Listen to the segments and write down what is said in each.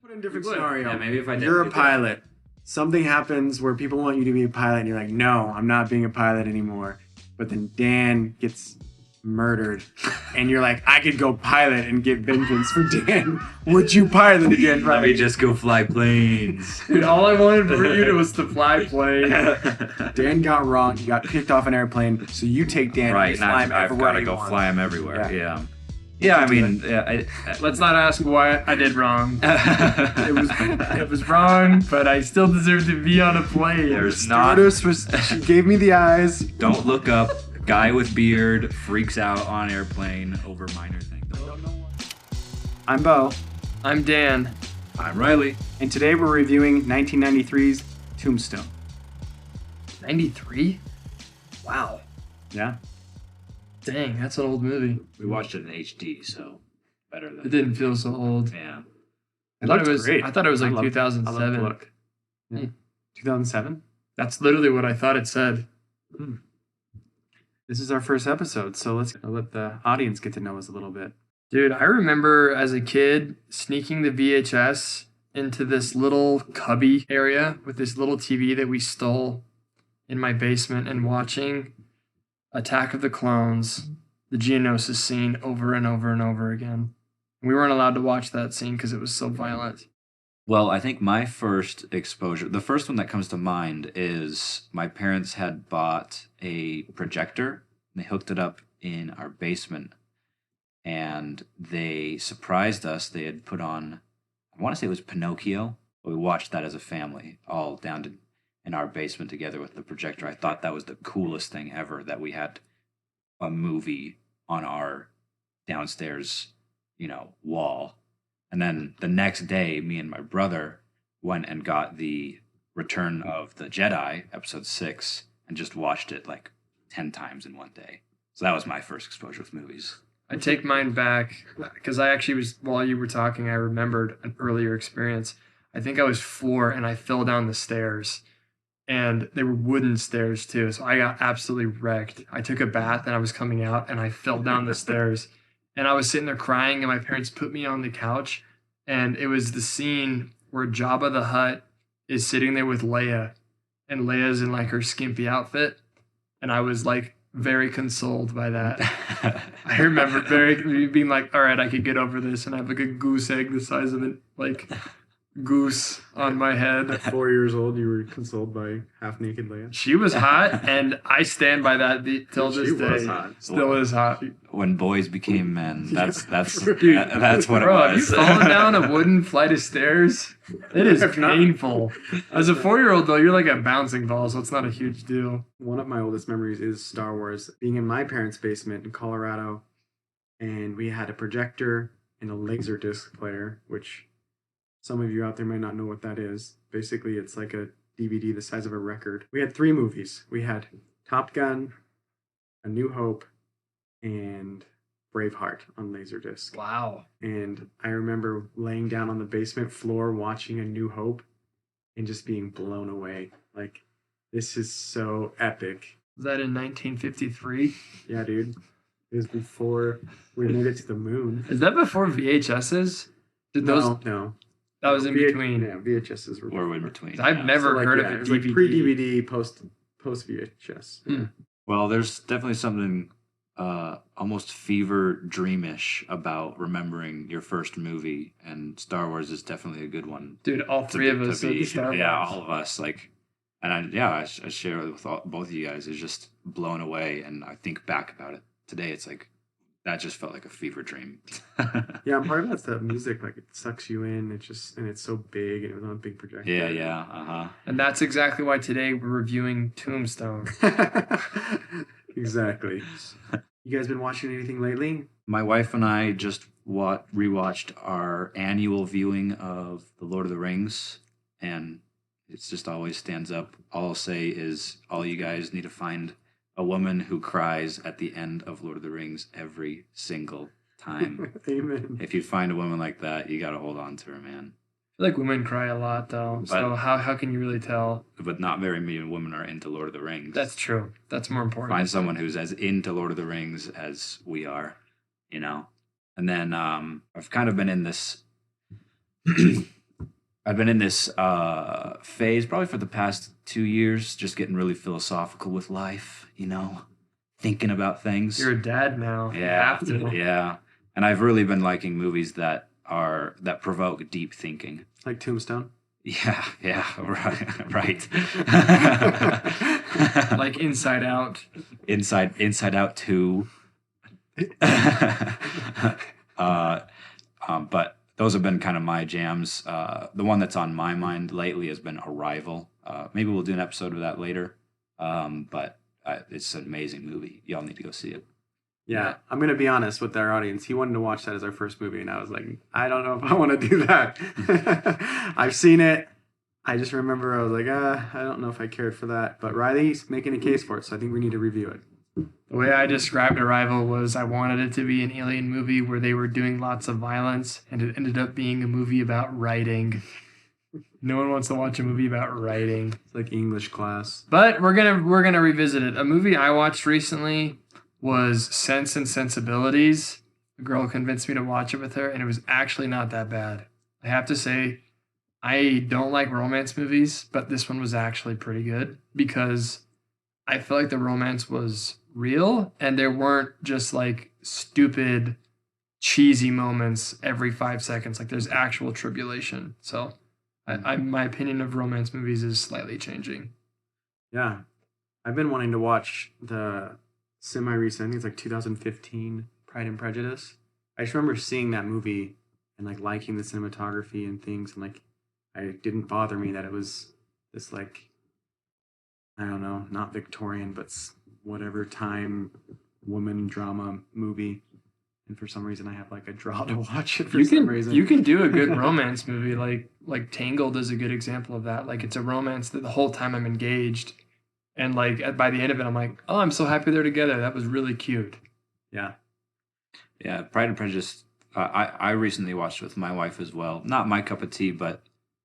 Put in a different scenario. Yeah, maybe if I did. You're a pilot. Something happens where people want you to be a pilot, and you're like, no, I'm not being a pilot anymore. But then Dan gets murdered, and you're like, I could go pilot and get vengeance for Dan. Would you pilot again? Let me just go fly planes. Dude, all I wanted for you to was to fly plane. Dan got wrong. He got kicked off an airplane, so you take Dan and you fly him I've everywhere got to he go wants. fly him everywhere. Yeah, I mean, Let's not ask why I did wrong. It was wrong, but I still deserve to be on a plane. There's not. She gave me the eyes. Don't look up. Guy with beard freaks out on airplane over minor things. I'm Bo, I'm Dan. I'm Riley. and today we're reviewing 1993's Tombstone. 93? Wow. Yeah. Dang, that's an old movie. We watched it in HD, so better than. It didn't feel so old. Yeah. I thought it was like I loved 2007. the look. Yeah. 2007? That's literally what I thought it said. This is our first episode, so let's let the audience get to know us a little bit. Dude, I remember as a kid sneaking the VHS into this little cubby area with this little TV that we stole in my basement and watching Attack of the Clones, the Geonosis scene over and over and over again. We weren't allowed to watch that scene because it was so violent. Well, I think my first exposure, the first one that comes to mind is my parents had bought a projector. And they hooked it up in our basement, and they surprised us. They had put on, I want to say it was Pinocchio. We watched that as a family, all down in our basement together with the projector. I thought that was the coolest thing ever, that we had a movie on our downstairs, wall. And then the next day, me and my brother went and got the Return of the Jedi, episode 6, and just watched it like 10 times in one day. So that was my first exposure with movies. I take mine back because I actually was, while you were talking, I remembered an earlier experience. I think I was 4 and I fell down the stairs, and they were wooden stairs too. So I got absolutely wrecked. I took a bath and I was coming out and I fell down the stairs, and I was sitting there crying, and my parents put me on the couch, and it was the scene where Jabba the Hutt is sitting there with Leia, and Leia's in like her skimpy outfit. And I was like very consoled by that. I remember being like, all right, I could get over this, and I have like a goose egg the size of an goose on my head. At 4 years old, you were consoled by half-naked Leia. She was hot, and I stand by that till this day. Was hot. Still is hot. When boys became men, that's Dude, that's what bro, it was. Have you fallen down a wooden flight of stairs? It is painful. As a 4-year-old, though, you're like a bouncing ball, so it's not a huge deal. One of my oldest memories is Star Wars. Being in my parents' basement in Colorado, and we had a projector and a Laserdisc player, which some of you out there might not know what that is. Basically, it's like a DVD the size of a record. We had 3 movies. We had Top Gun, A New Hope, and Braveheart on Laserdisc. Wow. And I remember laying down on the basement floor watching A New Hope and just being blown away. Like, this is so epic. Was that in 1953? Yeah, dude. It was before we made it to the moon. Is that before VHSs? Did those? No. That was in between. Yeah, VHSs were. Or in between. I've never heard of a it was DVD. like pre-DVD, post VHS. Well, there's definitely something almost fever dreamish about remembering your first movie, and Star Wars is definitely a good one. Dude, all three of us. Yeah, all of us. I share it with both of you guys. Is just blown away, and I think back about it today. It's like that just felt like a fever dream. Yeah, and part of that's the music. Like, it sucks you in. And it's so big, and it was on a big projector. Yeah. And that's exactly why today we're reviewing Tombstone. Exactly. You guys been watching anything lately? My wife and I just rewatched our annual viewing of The Lord of the Rings, and it just always stands up. All I'll say is all you guys need to find a woman who cries at the end of Lord of the Rings every single time. Amen. If you find a woman like that, you got to hold on to her, man. I feel like women cry a lot, though. So how can you really tell? But not very many women are into Lord of the Rings. That's true. That's more important. Find someone who's as into Lord of the Rings as we are, And then I've kind of been in this I've been in this phase probably for the past 2 years, just getting really philosophical with life, thinking about things. You're a dad now. You Yeah, have to. yeah. And I've really been liking movies that provoke deep thinking. Like Tombstone. Yeah, right. Like Inside Out. Inside Out 2. But those have been kind of my jams. The one that's on my mind lately has been Arrival. Maybe we'll do an episode of that later. But it's an amazing movie. Y'all need to go see it. Yeah, I'm going to be honest with our audience. He wanted to watch that as our first movie, and I was like, I don't know if I want to do that. I've seen it. I just remember I was like, I don't know if I cared for that. But Riley's making a case for it, so I think we need to review it. The way I described Arrival was I wanted it to be an alien movie where they were doing lots of violence, and it ended up being a movie about writing. No one wants to watch a movie about writing. It's like English class. But we're gonna revisit it. A movie I watched recently was Sense and Sensibilities. A girl convinced me to watch it with her, and it was actually not that bad. I have to say, I don't like romance movies, but this one was actually pretty good because I feel like the romance was real and there weren't just like stupid, cheesy moments every 5 seconds. Like there's actual tribulation. So my opinion of romance movies is slightly changing. Yeah. I've been wanting to watch the semi-recent, I think it's like 2015 Pride and Prejudice. I just remember seeing that movie and like liking the cinematography and things, and like it didn't bother me that it was this like, I don't know, not Victorian, but whatever time woman drama movie. And for some reason I have like a draw to watch it for some reason. You can do a good romance movie, like Tangled is a good example of that. Like it's a romance that the whole time I'm engaged. And like by the end of it, I'm like, oh, I'm so happy they're together. That was really cute. Yeah. Yeah, Pride and Prejudice, I recently watched it with my wife as well. Not my cup of tea, but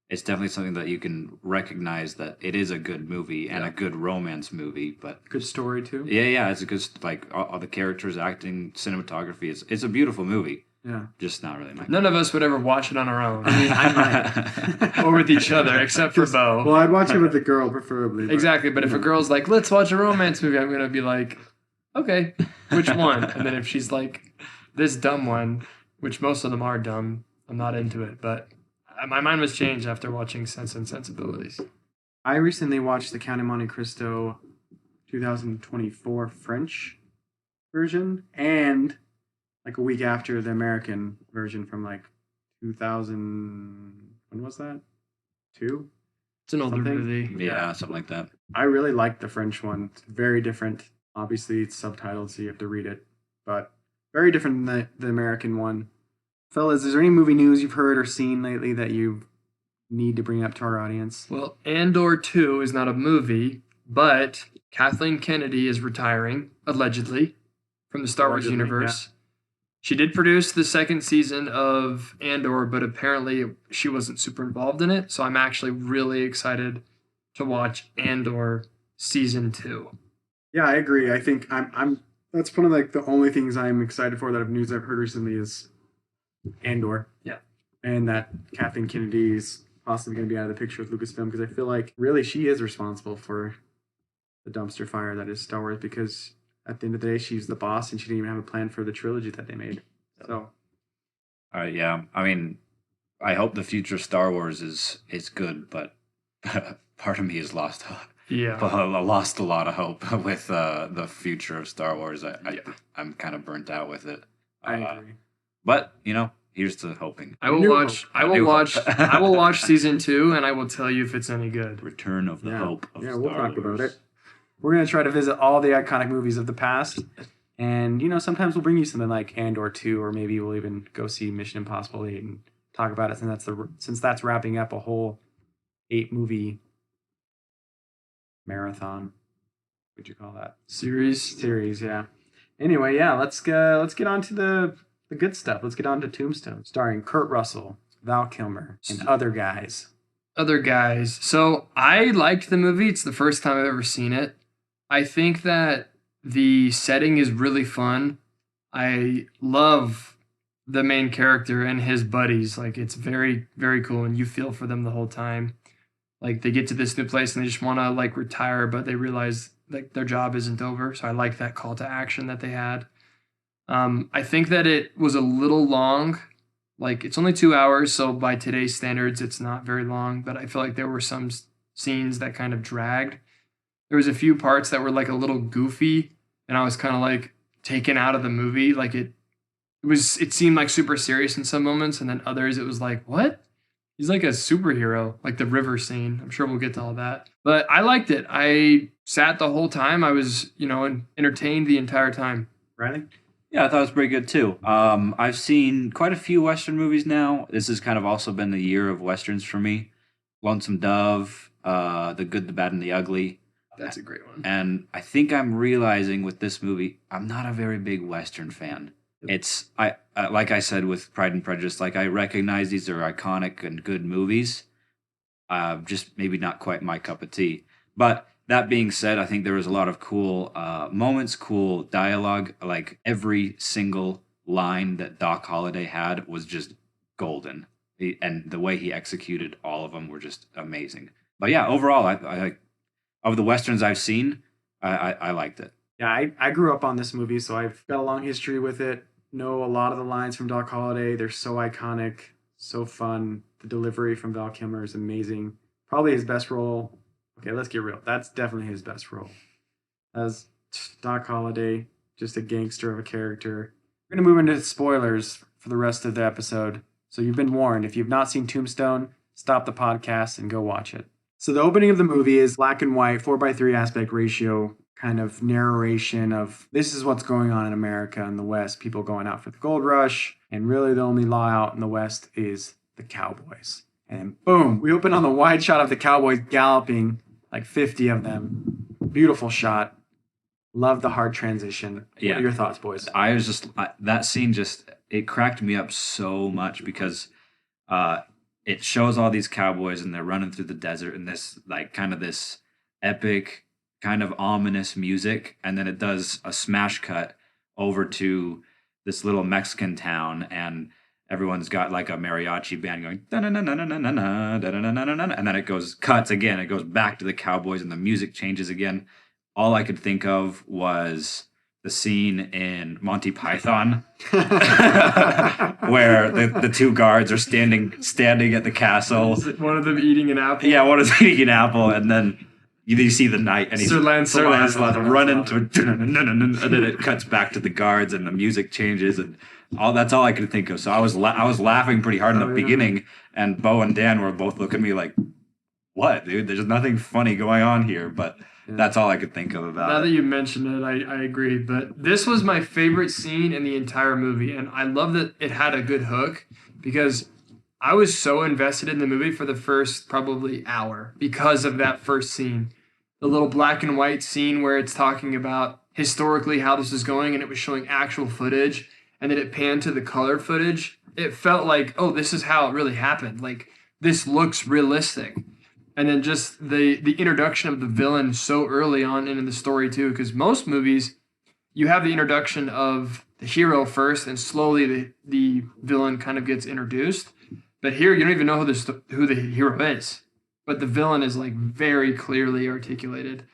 it's definitely something that you can recognize that it is a good movie and a good romance movie. But good story too. Yeah, it's a good, like all the characters, acting, cinematography. It's a beautiful movie. Yeah. Just not really my. None of us would ever watch it on our own. I mean, I might. Or with each other, except for Bo. Well, I'd watch it with a girl, preferably. Exactly, but if a girl's like, let's watch a romance movie, I'm going to be like, okay, which one? And then if she's like, this dumb one, which most of them are dumb, I'm not into it. But my mind was changed after watching Sense and Sensibilities. I recently watched the Count of Monte Cristo 2024 French version, and like a week after the American version from like 2000. When was that? 2? It's an older movie. Yeah, something like that. I really liked the French one. It's very different. Obviously, it's subtitled, so you have to read it, but very different than the American one. Fellas, is there any movie news you've heard or seen lately that you need to bring up to our audience? Well, Andor 2 is not a movie, but Kathleen Kennedy is retiring, allegedly, from the Star Wars universe. Yeah. She did produce the second season of Andor, but apparently she wasn't super involved in it. So I'm actually really excited to watch Andor season 2. Yeah, I agree. I think I'm that's one of like the only things I'm excited for that of news I've heard recently is Andor. Yeah. And that Kathleen Kennedy is possibly going to be out of the picture with Lucasfilm, because I feel like really she is responsible for the dumpster fire that is Star Wars, because at the end of the day, she's the boss, and she didn't even have a plan for the trilogy that they made. So, yeah. I mean, I hope the future of Star Wars is good, but part of me has lost hope. Yeah, I lost a lot of hope with the future of Star Wars. I'm kind of burnt out with it. I agree. But here's to hoping. I will watch season 2, and I will tell you if it's any good. Return of the Hope of Star Wars. Yeah, we'll talk about it. We're going to try to visit all the iconic movies of the past. And, sometimes we'll bring you something like Andor 2, or maybe we'll even go see Mission Impossible 8 and talk about it, since that's wrapping up a whole 8-movie marathon. What'd you call that? Series, yeah. Anyway, yeah, let's get on to the good stuff. Let's get on to Tombstone, starring Kurt Russell, Val Kilmer, and other guys. So I liked the movie. It's the first time I've ever seen it. I think that the setting is really fun. I love the main character and his buddies. Like it's very, very cool, and you feel for them the whole time. Like they get to this new place and they just want to like retire, but they realize like their job isn't over. So I like that call to action that they had. I think that it was a little long. Like it's only 2 hours, so by today's standards, it's not very long. But I feel like there were some scenes that kind of dragged. There was a few parts that were like a little goofy, and I was kind of like taken out of the movie. Like it seemed like super serious in some moments, and then others it was like, what? He's like a superhero, like the river scene. I'm sure we'll get to all that. But I liked it. I sat the whole time. I was, entertained the entire time. Riley? Yeah, I thought it was pretty good too. I've seen quite a few Western movies now. This has kind of also been the year of Westerns for me. Lonesome Dove, The Good, the Bad, and the Ugly. That's a great one. And I think I'm realizing with this movie, I'm not a very big Western fan. It's like I said with Pride and Prejudice, like I recognize these are iconic and good movies, just maybe not quite my cup of tea. But that being said, I think there was a lot of cool moments, cool dialogue. Like every single line that Doc Holliday had was just golden, and the way he executed all of them were just amazing. But yeah, overall, I of the Westerns I've seen, I liked it. Yeah, I grew up on this movie, so I've got a long history with it. Know a lot of the lines from Doc Holliday. They're so iconic, so fun. The delivery from Val Kilmer is amazing. Probably his best role. Okay, let's get real. That's definitely his best role. As Doc Holliday, just a gangster of a character. We're going to move into spoilers for the rest of the episode. So you've been warned. If you've not seen Tombstone, stop the podcast and go watch it. So the opening of the movie is black and white, 4:3 aspect ratio kind of narration of this is what's going on in America and the West, people going out for the gold rush, and really the only law out in the West is the cowboys. And boom, we open on the wide shot of the cowboys galloping, like 50 of them. Beautiful shot. Love the hard transition. Yeah. What are your thoughts, boys? That scene it cracked me up so much because it shows all these cowboys and they're running through the desert in this like kind of this epic kind of ominous music, and then it does a smash cut over to this little Mexican town, and everyone's got like a mariachi band going and then it cuts again, it goes back to the cowboys and the music changes again. All I could think of was the scene in Monty Python where the two guards are standing at the castle. Is it one of them eating an apple? Yeah, one of them eating an apple, and then you see the knight and he's Sir Lancelot running to and then it cuts back to the guards and the music changes and that's all I could think of. So I was laughing pretty hard in the beginning, and Bo and Dan were both looking at me like, "What, dude? There's nothing funny going on here." But that's all I could think of about it. Now that you mentioned it, I agree. But this was my favorite scene in the entire movie, and I love that it had a good hook because I was so invested in the movie for the first probably hour because of that first scene. The little black and white scene where it's talking about historically how this is going, and it was showing actual footage, and then it panned to the color footage. It felt like, oh, this is how it really happened. Like, this looks realistic. And then just the introduction of the villain so early on in the story too, because most movies, you have the introduction of the hero first, and slowly the villain kind of gets introduced. But here, you don't even know who the hero is. But the villain is like very clearly articulated.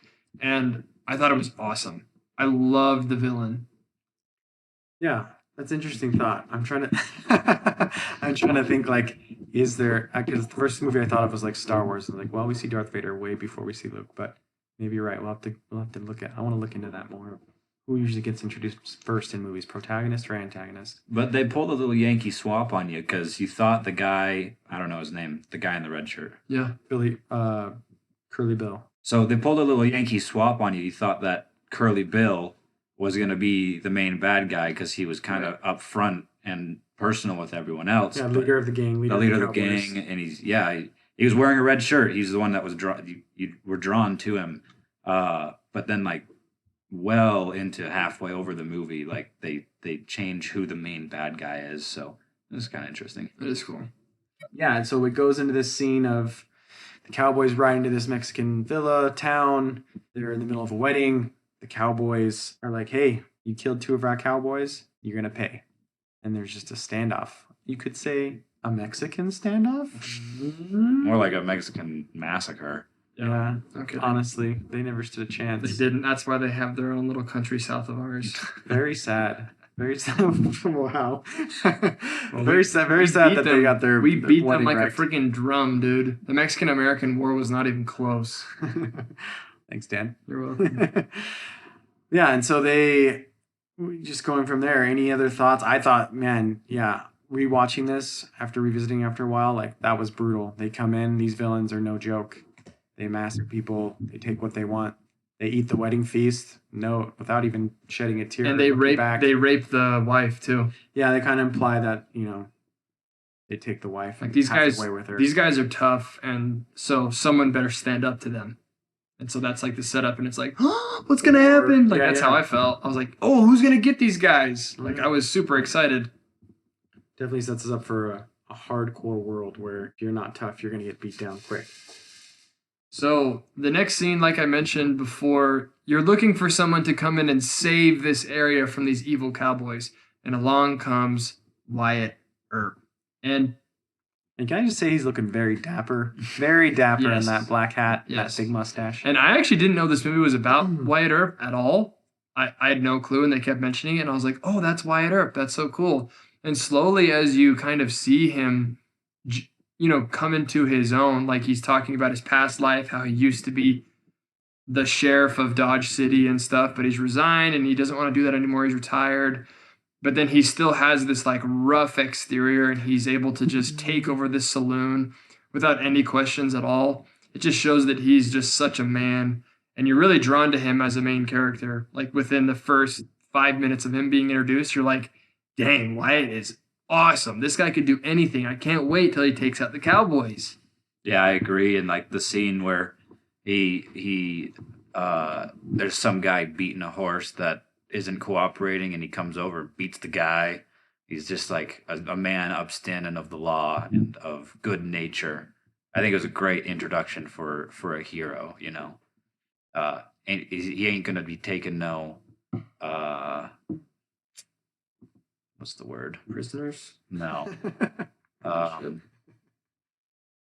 And I thought it was awesome. I loved the villain. Yeah, that's an interesting thought. I'm trying to think like, is there, because the first movie I thought of was like Star Wars. I was like, well, we see Darth Vader way before we see Luke, but maybe you're right. We'll have to look at, I want to look into that more. Who usually gets introduced first in movies, protagonist or antagonist? But they pulled a little Yankee swap on you because you thought the guy, I don't know his name, the guy in the red shirt. Yeah. Curly Bill. So they pulled a little Yankee swap on you. You thought that Curly Bill was going to be the main bad guy because he was kind of upfront and personal with everyone else. Yeah, leader of the gang. The leader of the gang. And he was wearing a red shirt. He's the one that was drawn. You were drawn to him. But then like, well into halfway over the movie, like they change who the main bad guy is, so it's kind of interesting. It is cool. Yeah, and so it goes into this scene of the cowboys riding to this Mexican villa town. They're in the middle of a wedding. The cowboys are like, hey, you killed two of our cowboys, you're gonna pay. and there's just a standoff. You could say a Mexican standoff? More like a Mexican massacre. Yeah. Okay. Honestly, they never stood a chance. They didn't. That's why they have their own little country south of ours. Very sad. Very sad. Wow. Well, Very sad that they got their. We beat them wedding like wrecked. a freaking drum, dude. The Mexican-American War was not even close. Thanks, Dan. You're welcome. Yeah, and so just going from there. Any other thoughts? I thought, man, yeah, rewatching this after revisiting after a while, like that was brutal. They come in; these villains are no joke. They massacre people. They take what they want. They eat the wedding feast, without even shedding a tear. And they rape the wife too. Yeah, they kind of imply that, they take the wife. Like and these have guys, their way with her. these guys are tough, and so someone better stand up to them. And so that's like the setup, and it's like, oh, what's gonna happen? Like that's how I felt. I was like, oh, who's gonna get these guys? Like I was super excited. Definitely sets us up for a hardcore world where if you're not tough, you're gonna get beat down quick. So the next scene, like I mentioned before, you're looking for someone to come in and save this area from these evil cowboys. And along comes Wyatt Earp. And can I just say he's looking very dapper? Very dapper Yes. in that black hat, Yes. that big mustache. and I actually didn't know this movie was about Wyatt Earp at all. I had no clue, and they kept mentioning it, and I was like, oh, that's Wyatt Earp. That's so cool. And slowly, as you kind of see him, come into his own, like he's talking about his past life, how he used to be the sheriff of Dodge City and stuff, but he's resigned and he doesn't want to do that anymore. He's retired. But then he still has this like rough exterior, and he's able to just take over this saloon without any questions at all. It just shows that he's just such a man, and you're really drawn to him as a main character. Like within the first 5 minutes of him being introduced, you're like, dang, Wyatt is awesome. This guy could do anything. I can't wait till he takes out the Cowboys. Yeah, I agree. And like the scene where he there's some guy beating a horse that isn't cooperating, and he comes over, beats the guy. He's just like a man upstanding of the law and of good nature. I think it was a great introduction for a hero, and he ain't gonna be taking no what's the word? Prisoners? No.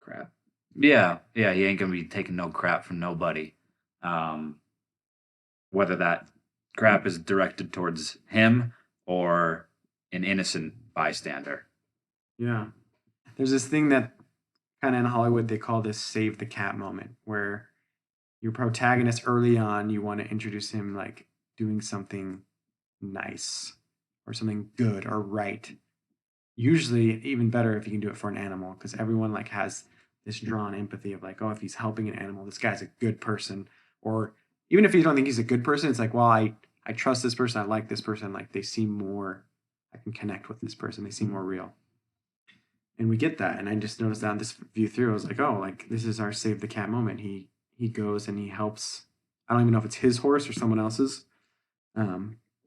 Crap. Yeah, he ain't gonna be taking no crap from nobody. Whether that crap is directed towards him or an innocent bystander. Yeah. There's this thing that kind of in Hollywood they call this save the cat moment, where your protagonist early on, you want to introduce him like doing something nice or something good or right. Usually even better if you can do it for an animal, because everyone like has this drawn empathy of like, oh, if he's helping an animal, this guy's a good person. Or even if you don't think he's a good person, it's like, well, I trust this person, I like this person, like they seem more, I can connect with this person, they seem more real. And we get that, and I just noticed that on this view through, I was like, oh, like this is our save the cat moment. He goes and he helps. I don't even know if it's his horse or someone else's, but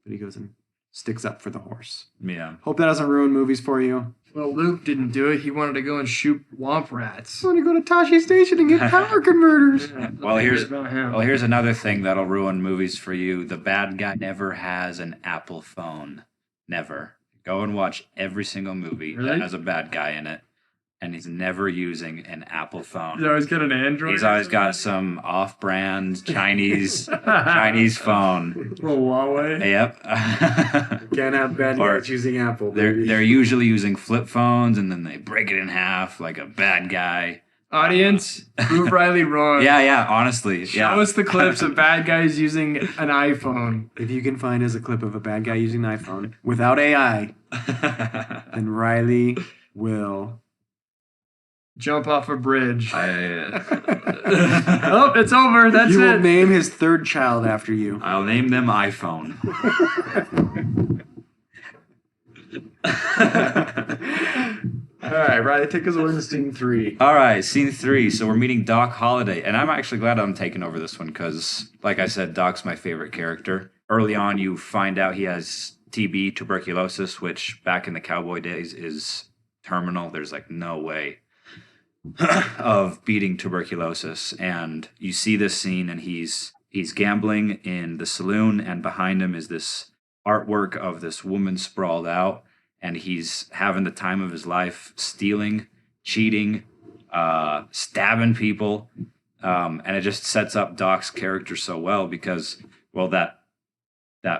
he goes and sticks up for the horse. Yeah. Hope that doesn't ruin movies for you. Well, Luke didn't do it. He wanted to go and shoot womp rats. I want to go to Tashi Station and get power converters. Well, here's about him. Well, here's another thing that'll ruin movies for you. The bad guy never has an Apple phone. Never. Go and watch every single movie Really? that has a bad guy in it, and he's never using an Apple phone. He's always got an Android. He's always got some off-brand Chinese phone. Little Huawei. Yep. Can't have bad Or guys using Apple. they're Baby. they're usually using flip phones, and then they break it in half like a bad guy. Audience, prove Riley wrong. Yeah. Honestly, Show yeah. us the clips of bad guys using an iPhone. If you can find us a clip of a bad guy using an iPhone without AI, then Riley will. Jump off a bridge. I, Oh, it's over. That's You will it. name his third child after you. I'll name them iPhone. All right, Riley, take us over to scene 3. All right, scene 3. So we're meeting Doc Holliday, and I'm actually glad I'm taking over this one because, like I said, Doc's my favorite character. Early on, you find out he has TB, tuberculosis, which back in the Cowboy days is terminal. There's like no way of beating tuberculosis. And you see this scene, and he's gambling in the saloon, and behind him is this artwork of this woman sprawled out. and he's having the time of his life, stealing, cheating, stabbing people. And it just sets up Doc's character so well because, well, that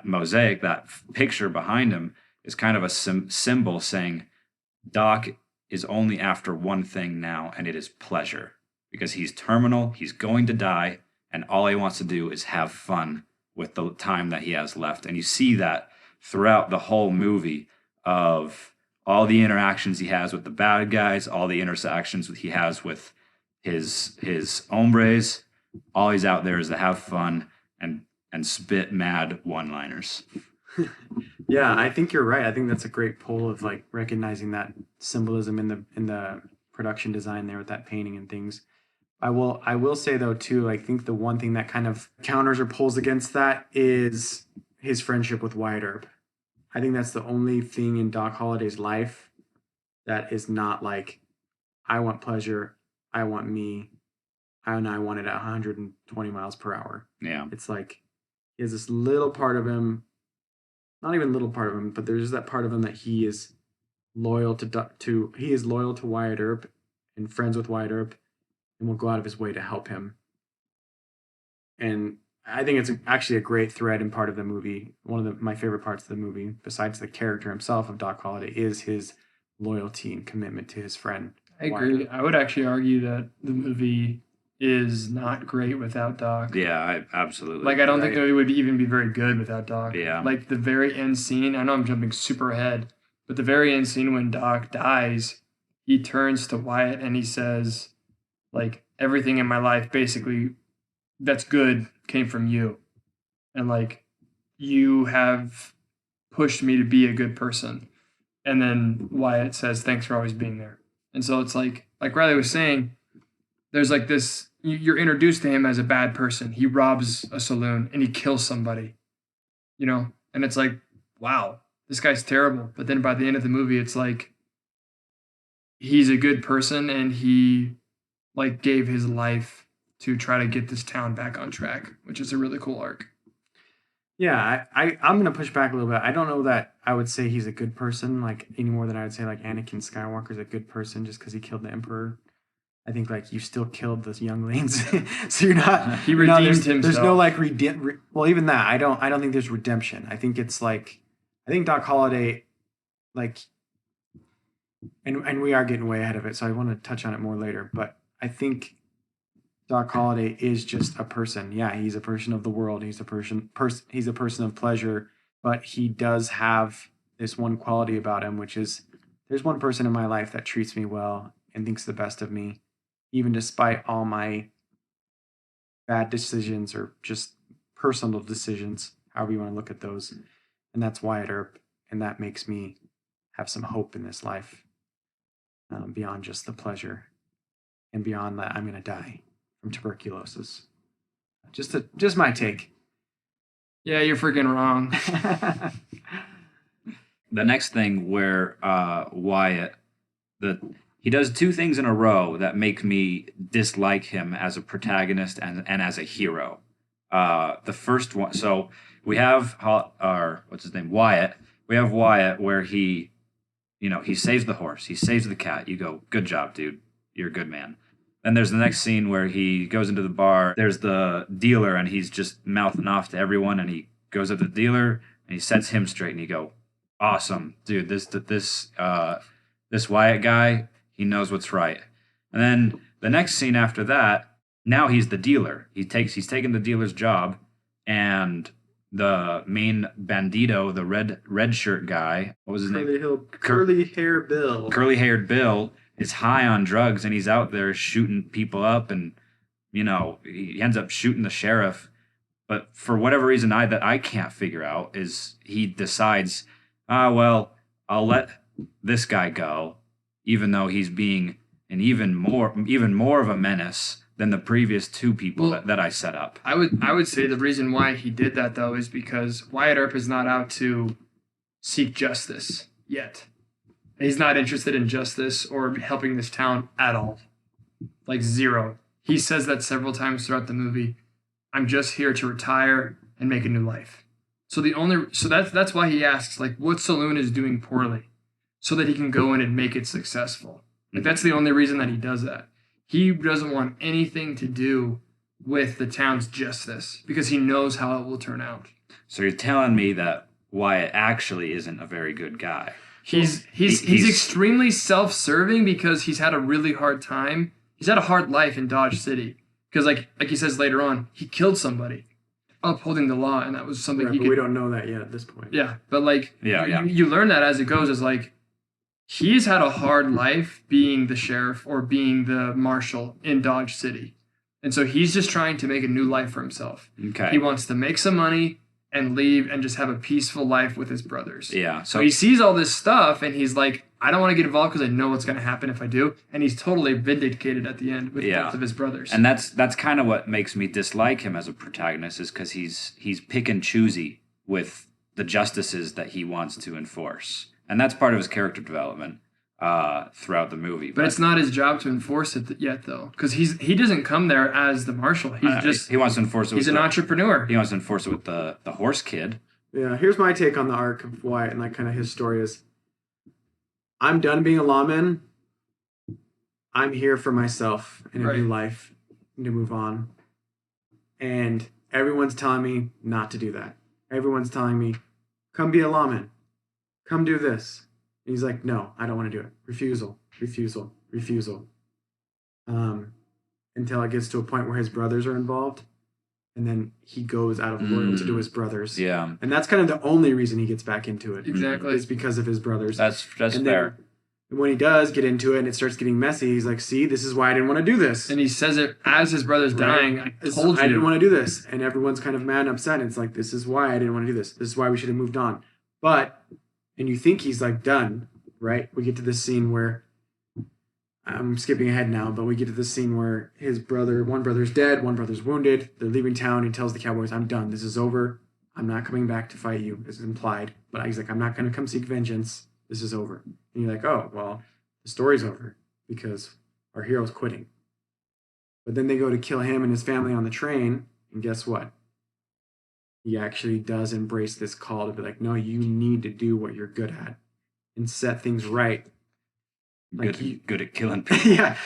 mosaic, that picture behind him is kind of a symbol saying Doc is only after one thing now, and it is pleasure. Because he's terminal, he's going to die, and all he wants to do is have fun with the time that he has left. And you see that throughout the whole movie of all the interactions he has with the bad guys, all the interactions he has with his hombres. All he's out there is to have fun and spit mad one-liners. Yeah, I think you're right. I think that's a great pull of like recognizing that symbolism in the production design there with that painting and things. I will say though too, I think the one thing that kind of counters or pulls against that is his friendship with Wyatt Earp. I think that's the only thing in Doc Holliday's life that is not like, I want pleasure, I want me, and I want it at 120 miles per hour. Yeah. It's like he has this little part of him, not even little part of him, but there's that part of him that he is loyal to Wyatt Earp and friends with Wyatt Earp and will go out of his way to help him. And I think it's actually a great thread and part of the movie. One of my favorite parts of the movie, besides the character himself of Doc Holliday, is his loyalty and commitment to his friend. I agree. I would actually argue that the movie is not great without Doc. Yeah, I absolutely. Like, I don't think it would even be very good without Doc. Yeah. Like, the very end scene, I know I'm jumping super ahead, but the very end scene when Doc dies, he turns to Wyatt and he says, like, everything in my life, basically, that's good came from you. And, like, you have pushed me to be a good person. And then Wyatt says, thanks for always being there. And so it's like Riley was saying, there's like this, you're introduced to him as a bad person. He robs a saloon and he kills somebody, you know? And it's like, wow, this guy's terrible. But then by the end of the movie, it's like, he's a good person and he like gave his life to try to get this town back on track, which is a really cool arc. Yeah, I'm going to push back a little bit. I don't know that I would say he's a good person, like, any more than I would say, like, Anakin Skywalker's a good person just because he killed the Emperor. I think, like, you still killed those younglings. So you're not... He redeemed himself. There's no, like, well, even that, I don't think there's redemption. I think it's, like... I think Doc Holliday, like... And we are getting way ahead of it, so I want to touch on it more later. But I think Doc Holliday is just a person. Yeah, he's a person of the world. He's a he's a person of pleasure. But he does have this one quality about him, which is there's one person in my life that treats me well and thinks the best of me, even despite all my bad decisions or just personal decisions, however you want to look at those. And that's Wyatt Earp. And that makes me have some hope in this life, beyond just the pleasure and beyond that I'm going to die from tuberculosis. Just my take. Yeah, you're freaking wrong. The next thing where Wyatt, he does two things in a row that make me dislike him as a protagonist and as a hero. The first one, so we have Wyatt. We have Wyatt where he saves the horse, he saves the cat. You go, good job, dude. You're a good man. Then there's the next scene where he goes into the bar. There's the dealer, and he's just mouthing off to everyone. And he goes up to the dealer, and he sets him straight. And you go, awesome, dude. This Wyatt guy, he knows what's right. And then the next scene after that, now he's the dealer. He's taken the dealer's job, and the main bandito, the red shirt guy, what was his name? Curly-haired Bill. Curly-haired Bill is high on drugs, and he's out there shooting people up, and he ends up shooting the sheriff. But for whatever reason that I can't figure out is he decides, well, I'll let this guy go, even though he's being an even more of a menace than the previous two people that I set up. I would say the reason why he did that though is because Wyatt Earp is not out to seek justice yet. He's not interested in justice or helping this town at all. Like zero. He says that several times throughout the movie. I'm just here to retire and make a new life. So that's why he asks, like, what saloon is doing poorly? so that he can go in and make it successful. Like that's the only reason that he does that. He doesn't want anything to do with the town's justice because he knows how it will turn out. So you're telling me that Wyatt actually isn't a very good guy. He's extremely self-serving because he's had a really hard time. He's had a hard life in Dodge City because, like he says later on, he killed somebody, upholding the law, and that was something Right, he but could. we don't know that yet at this point. Yeah, but like Yeah. you learn that as it goes. Is like he's had a hard life being the sheriff or being the marshal in Dodge City, and so he's just trying to make a new life for himself. Okay. He wants to make some money and leave and just have a peaceful life with his brothers. Yeah. So he sees all this stuff and he's like, I don't want to get involved because I know what's going to happen if I do. And he's totally vindicated at the end with both of his brothers. And that's kind of what makes me dislike him as a protagonist, is because he's pick and choosy with the justices that he wants to enforce, and that's part of his character development throughout the movie. But it's not his job to enforce it yet, though, because he doesn't come there as the marshal. He wants to enforce it. He's an entrepreneur. He wants to enforce it with the horse kid. Yeah, here's my take on the arc of Wyatt and like kind of his story is, I'm done being a lawman. I'm here for myself in a new life to move on. And everyone's telling me not to do that. Everyone's telling me, come be a lawman. Come do this. And he's like, no, I don't want to do it. Refusal. Until it gets to a point where his brothers are involved. And then he goes out of loyalty to his brothers. Yeah. And that's kind of the only reason he gets back into it. Exactly. Is because of his brothers. That's and fair. And when he does get into it and it starts getting messy, he's like, see, this is why I didn't want to do this. And he says it as his brother's dying. I told you. I didn't want to do this. And everyone's kind of mad and upset. And it's like, this is why I didn't want to do this. This is why we should have moved on. But, and you think he's like done, right? We get to this scene where, I'm skipping ahead now, but we get to this scene where one brother's dead, one brother's wounded. They're leaving town. He tells the Cowboys, I'm done. This is over. I'm not coming back to fight you. This is implied. But he's like, I'm not going to come seek vengeance. This is over. And you're like, oh, well, the story's over because our hero's quitting. But then they go to kill him and his family on the train. And guess what? He actually does embrace this call to be like, no, you need to do what you're good at and set things right. Like good at killing people. yeah.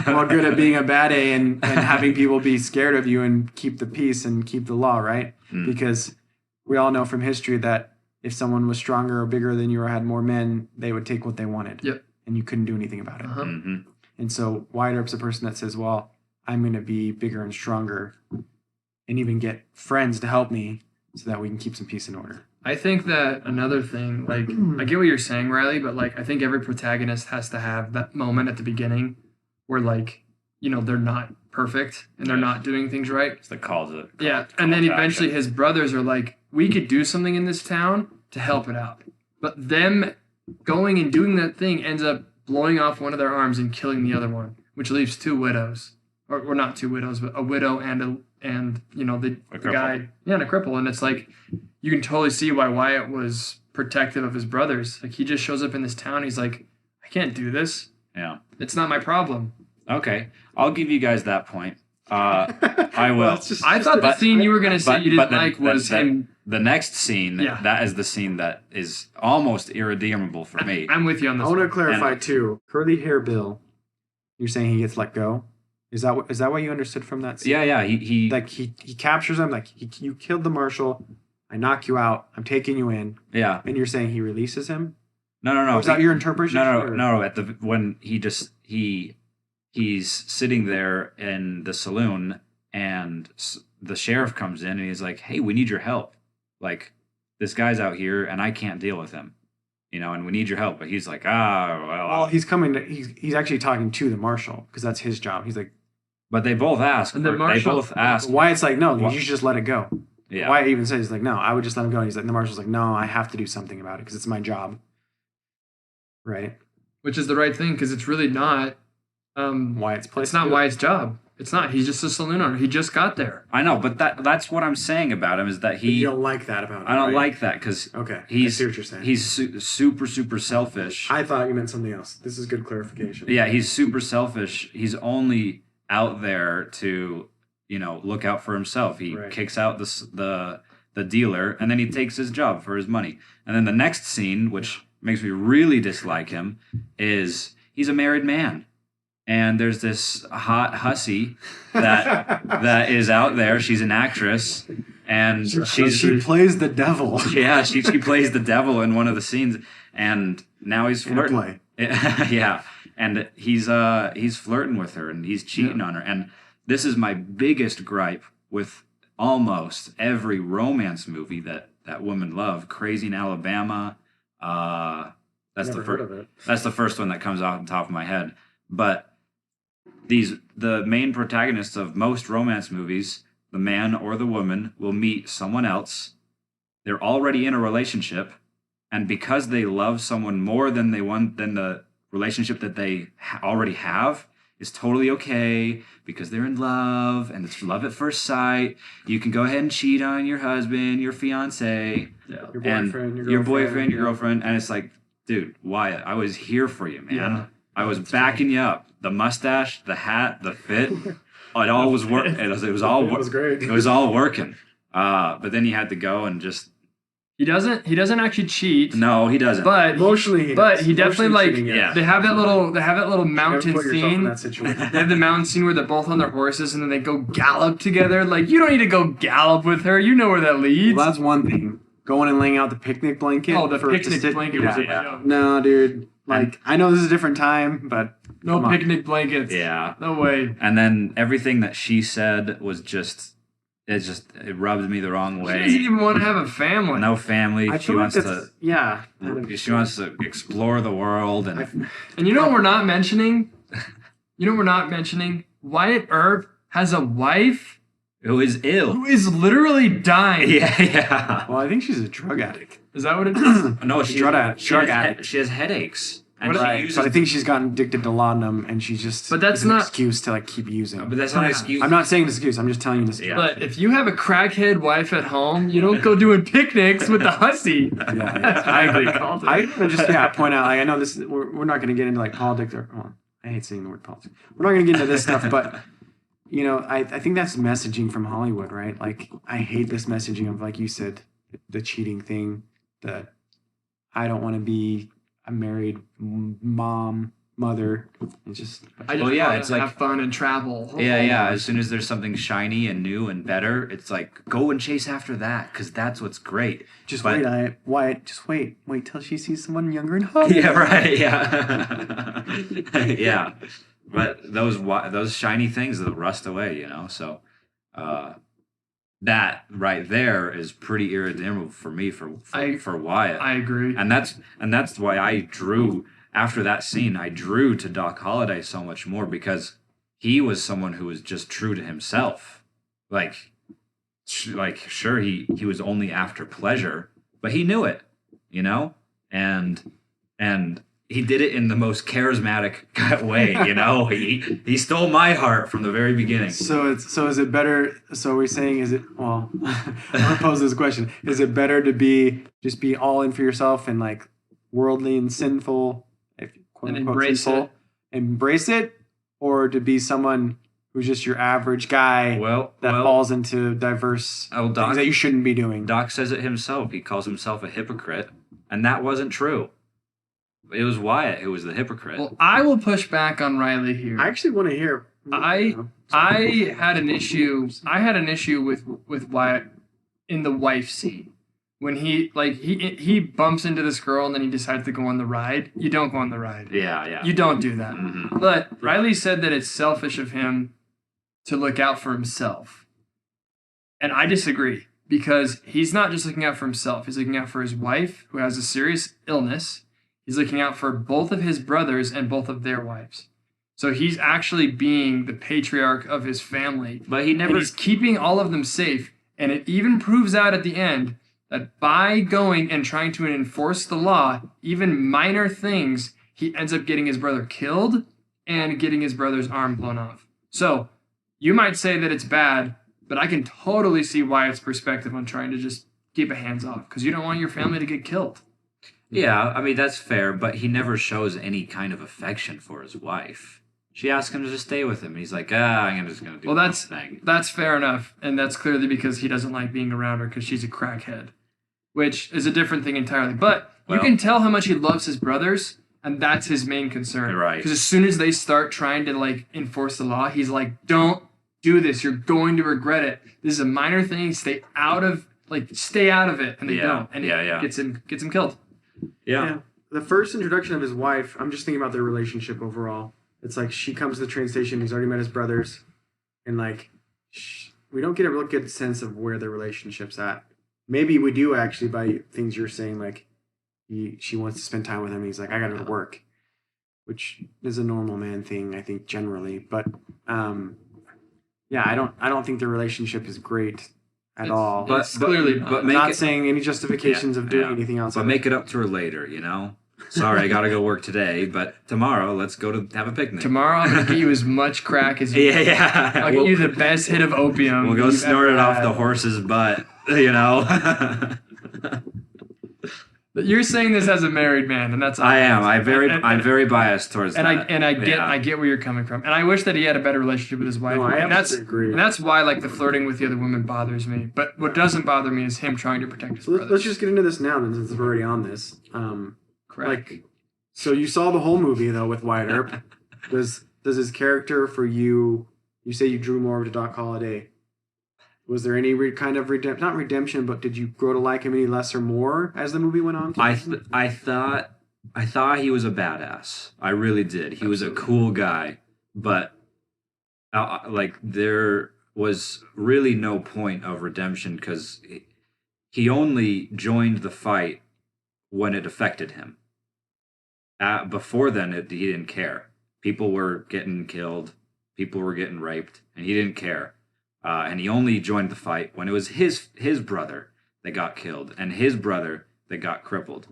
Well, good at being a bad A and having people be scared of you and keep the peace and keep the law, right? Because we all know from history that if someone was stronger or bigger than you or had more men, they would take what they wanted. Yep. And you couldn't do anything about it. Uh-huh. Mm-hmm. And so Wyatt Earp's a person that says, well, I'm going to be bigger and stronger and even get friends to help me so that we can keep some peace and order. I think that another thing, like, I get what you're saying, Riley, but, like, I think every protagonist has to have that moment at the beginning where, like, you know, they're not perfect and they're not doing things right. It's the call to and then eventually his brothers are like, we could do something in this town to help it out. But them going and doing that thing ends up blowing off one of their arms and killing the other one, which leaves two widows. Or not two widows, but a widow and you know, the guy. Yeah, and a cripple. And it's like, you can totally see why Wyatt was protective of his brothers. Like, he just shows up in this town. He's like, I can't do this. Yeah. It's not my problem. Okay. I'll give you guys that point. I will. Well, I thought the scene you were going to say you didn't like was him. The next scene, Yeah. that is the scene that is almost irredeemable for me. I'm with you on this I want to one. clarify, too. Curly hair Bill, you're saying he gets let go? Is that what you understood from that scene? Yeah. He Like, he captures him, like, you killed the marshal, I knock you out, I'm taking you in, yeah. and you're saying he releases him? No. Or is that your interpretation? No. When he's sitting there in the saloon and the sheriff comes in and he's like, "Hey, we need your help. Like, this guy's out here and I can't deal with him, you know, and we need your help." But he's like, Well, he's coming to, he's actually talking to the marshal because that's his job. He's like, but they both ask. And the they marshal- both ask. Wyatt's like, no, you should just let it go. Yeah. Wyatt even says, he's like, no, I would just let him go. And he's like, the marshal's like, no, I have to do something about it because it's my job. Right? Which is the right thing, because it's really not. Wyatt's place. It's not Wyatt's job. It's not. He's just a saloon owner. He just got there. I know, but that's what I'm saying about him is that he. You don't like that about him. I don't right? like that because Okay. I he's see what you're saying. he's super selfish. I thought you meant something else. This is good clarification. Yeah, he's super selfish. He's only out there to, you know, look out for himself. He Right. kicks out the dealer, and then he takes his job for his money. And then the next scene, which makes me really dislike him is he's a married man. And there's this hot hussy that is out there. She's an actress, and she plays the devil. Yeah, she plays the devil in one of the scenes, and now he's flirting. Yeah, and he's flirting with her, and he's cheating on her. And this is my biggest gripe with almost every romance movie that women love. Crazy in Alabama. That's the first one that comes off the top of my head. But the main protagonists of most romance movies, the man or the woman, will meet someone else. They're already in a relationship, and because they love someone more than the relationship that they already have, is totally okay because they're in love and it's love at first sight. You can go ahead and cheat on your husband, your fiance, your boyfriend, your girlfriend, and it's like, dude, Wyatt, I was here for you, man. Yeah. I was backing you up. The mustache, the hat, the fit, it all was working. It was great. It was all working. But then he had to go and just. He doesn't actually cheat. No, he doesn't. But emotionally, he definitely cheating, yeah. They have that little mountain scene. They have the mountain scene where they're both on their horses and then they go gallop together. Like, you don't need to go gallop with her. You know where that leads. Well, that's one thing. Going and laying out the picnic blanket. Oh, the picnic blanket was a joke. No, dude. Like, I know this is a different time, but no picnic blankets. Yeah. No way. And then everything that she said was it rubbed me the wrong way. She doesn't even want to have a family. No family. She wants to. Yeah. She wants to explore the world and you know what we're not mentioning? Wyatt Earp has a wife who is ill. Who is literally dying. Yeah. Well, I think she's a drug addict. Is that what it is? No, she's drug addict. She has headaches. And so I think she's gotten addicted to laudanum, and she's just. But that's an not excuse to like keep using. But that's not an excuse. I'm not saying an excuse. I'm just telling you this. Yeah. But if you have a crackhead wife at home, you don't go doing picnics with the hussy. Yeah, I agree. I just point out. Like, I know this. We're not going to get into like politics or. Well, I hate saying the word politics. We're not going to get into this stuff, but. You know, I think that's messaging from Hollywood, right? Like, I hate this messaging of, like you said, the cheating thing, that I don't want to be a married mother. It's just... it's like have fun and travel. Yeah. As soon as there's something shiny and new and better, it's like, go and chase after that, because that's what's great. Wyatt, just wait. Wait till she sees someone younger and hotter. Yeah, right, yeah. Yeah. But those shiny things that rust away, you know. So that right there is pretty irredeemable for me for Wyatt. I agree, and that's why I drew after that scene. I drew to Doc Holliday so much more because he was someone who was just true to himself. Like sure he was only after pleasure, but he knew it, you know, and. He did it in the most charismatic way, you know. He stole my heart from the very beginning. So is it better? So we're saying, is it? Well, I'm gonna pose this question: is it better to be all in for yourself and like worldly and sinful, and embrace it, or to be someone who's just your average guy that falls into diverse things that you shouldn't be doing? Doc says it himself. He calls himself a hypocrite, and that wasn't true. It was Wyatt who was the hypocrite. Well, I will push back on Riley here. I actually want to hear. I had an issue. I had an issue with Wyatt in the wife scene when he bumps into this girl and then he decides to go on the ride. You don't go on the ride. Yeah. You don't do that. Mm-hmm. But Riley said that it's selfish of him to look out for himself, and I disagree because he's not just looking out for himself. He's looking out for his wife who has a serious illness. He's looking out for both of his brothers and both of their wives. So he's actually being the patriarch of his family. But he's keeping all of them safe. And it even proves out at the end that by going and trying to enforce the law, even minor things, he ends up getting his brother killed and getting his brother's arm blown off. So you might say that it's bad, but I can totally see Wyatt's perspective on trying to just keep a hands off because you don't want your family to get killed. Yeah, I mean, that's fair, but he never shows any kind of affection for his wife. She asks him to just stay with him, and he's like, I'm just going to do this thing. That's fair enough, and that's clearly because he doesn't like being around her because she's a crackhead. which is a different thing entirely. But you Well- can tell how much he loves his brothers, and that's his main concern. Right. Because as soon as they start trying to like enforce the law, he's like, "Don't do this. You're going to regret it. This is a minor thing. Stay out of it." And they don't. And it gets him killed. Yeah. The first introduction of his wife, I'm just thinking about their relationship overall. It's like she comes to the train station. He's already met his brothers, and like we don't get a real good sense of where their relationship's at. Maybe we do actually by things you're saying, like she wants to spend time with him. He's like, I got to work, which is a normal man thing, I think, generally. But yeah, I don't think the relationship is great at all. But clearly not. but I'm make not it, saying any justifications of doing anything else. but make it up to her later. You know. Sorry, I gotta go work today, but tomorrow let's go to have a picnic. Tomorrow I'm gonna get you as much crack as you. Yeah. I'll get you the best hit of opium. We'll go you've snort ever it off had. the horse's butt. You know. You're saying this as a married man, and that's I am. I'm And- very biased towards and that. I get where you're coming from, and I wish that he had a better relationship with his wife. No, I and that's absolutely agree. and that's why like the flirting with the other women bothers me. But what doesn't bother me is him trying to protect his So brothers. let's just get into this now, then, since we're already on this. Correct. Like, so you saw the whole movie though with Wyatt Earp. Does his character for you? You say you drew more to Doc Holliday. Was there any kind of not redemption, but did you grow to like him any less or more as the movie went on? I thought he was a badass. I really did. He was a cool guy, but like there was really no point of redemption because he only joined the fight when it affected him. Before then, he didn't care. People were getting killed, people were getting raped, and he didn't care. And he only joined the fight when it was his brother that got killed and his brother that got crippled.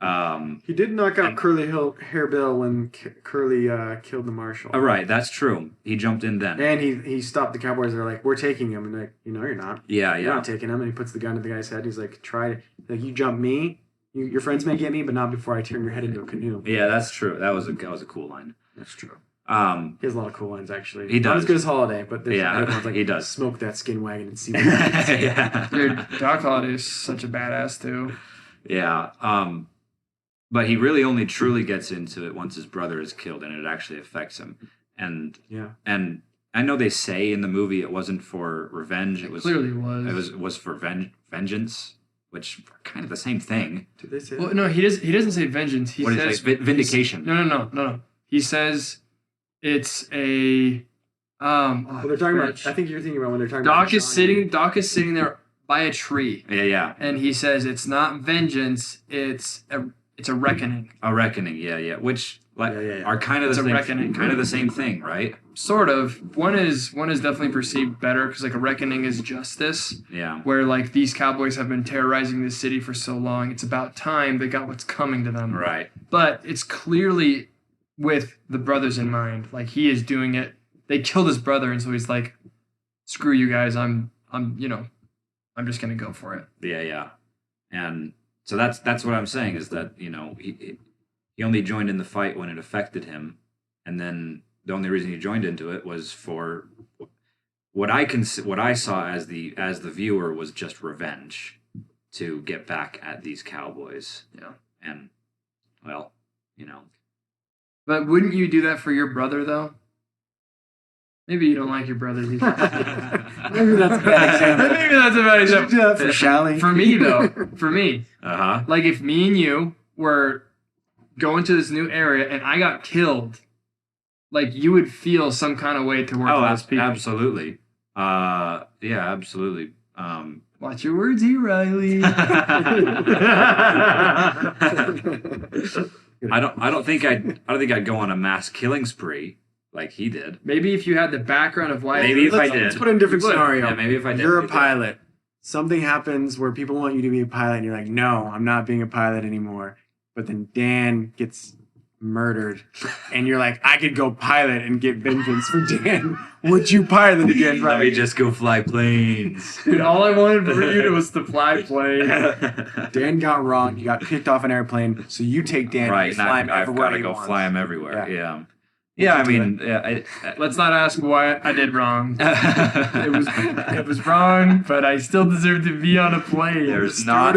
He did knock out Curly Hair Bill when Curly killed the marshal. Right, that's true. He jumped in then. And he stopped the Cowboys. They're like, "We're taking him," and like, you're not. Yeah, You're not taking him. And he puts the gun to the guy's head. He's like, "Try it. Like, you jump me. Your friends may get me, but not before I turn your head into a canoe." Yeah, that's true. That was a cool line. That's true. He He has a lot of cool lines, actually. He Not does. as good as Holiday, but there's Yeah, other ones like, he does. "Smoke that skin wagon and see what happens." yeah. Dude, Doc Holliday is such a badass too. Yeah. But he really only truly gets into it once his brother is killed and it actually affects him. And Yeah. and I know they say in the movie it wasn't for revenge. It was Clearly was. it was for vengeance, which are kind of the same thing. Did they say Well, that? no, he doesn't say vengeance. He What do you says say? Vindication. No. He says it's a Well, they're talking about. I think you're thinking about when they're talking about. Doc is sitting there by a tree, Yeah. and he says it's not vengeance, it's a reckoning. A reckoning. Yeah. Which Yeah. are kind of It's the a same, reckoning. kind of the same thing, right? Sort of. One is definitely perceived better because like a reckoning is justice, Yeah. where like these cowboys have been terrorizing this city for so long. It's about time they got what's coming to them. Right. But it's clearly with the brothers in mind. Like he is doing it. They killed his brother, and so he's like, "Screw you guys. I'm just gonna go for it." Yeah. And so that's what I'm saying is that, he only joined in the fight when it affected him, and then the only reason he joined into it was for what I saw as the viewer was just revenge to get back at these cowboys. Yeah. And well, But wouldn't you do that for your brother though? Maybe you don't like your brothers either. Maybe that's a bad example. Maybe that's a bad Did you example. do that for Shally? For me though, for me, uh-huh. like if me and you were going to this new area and I got killed, like you would feel some kind of way towards those people. Absolutely. Yeah, absolutely. Watch your words here, Riley. I don't think I'd go on a mass killing spree like he did. Maybe if you had the background of why. Maybe if I did. Let's put it in a different You would. scenario. Yeah, maybe if I did. You're a pilot. Something happens where people want you to be a pilot, and you're like, "No, I'm not being a pilot anymore." But then Dan gets murdered, and you're like, "I could go pilot and get vengeance for Dan." Would you pilot again? Let me Right? just go fly planes. Dude, all I wanted for you to was to fly plane. Dan got wrong. He got kicked off an airplane, so you take Dan. Right, and fly him I've everywhere got to he go wants. fly him everywhere. Yeah. Yeah. Yeah, I do mean, Let's not ask what I did wrong. It was wrong, but I still deserve to be on a plane. There's not.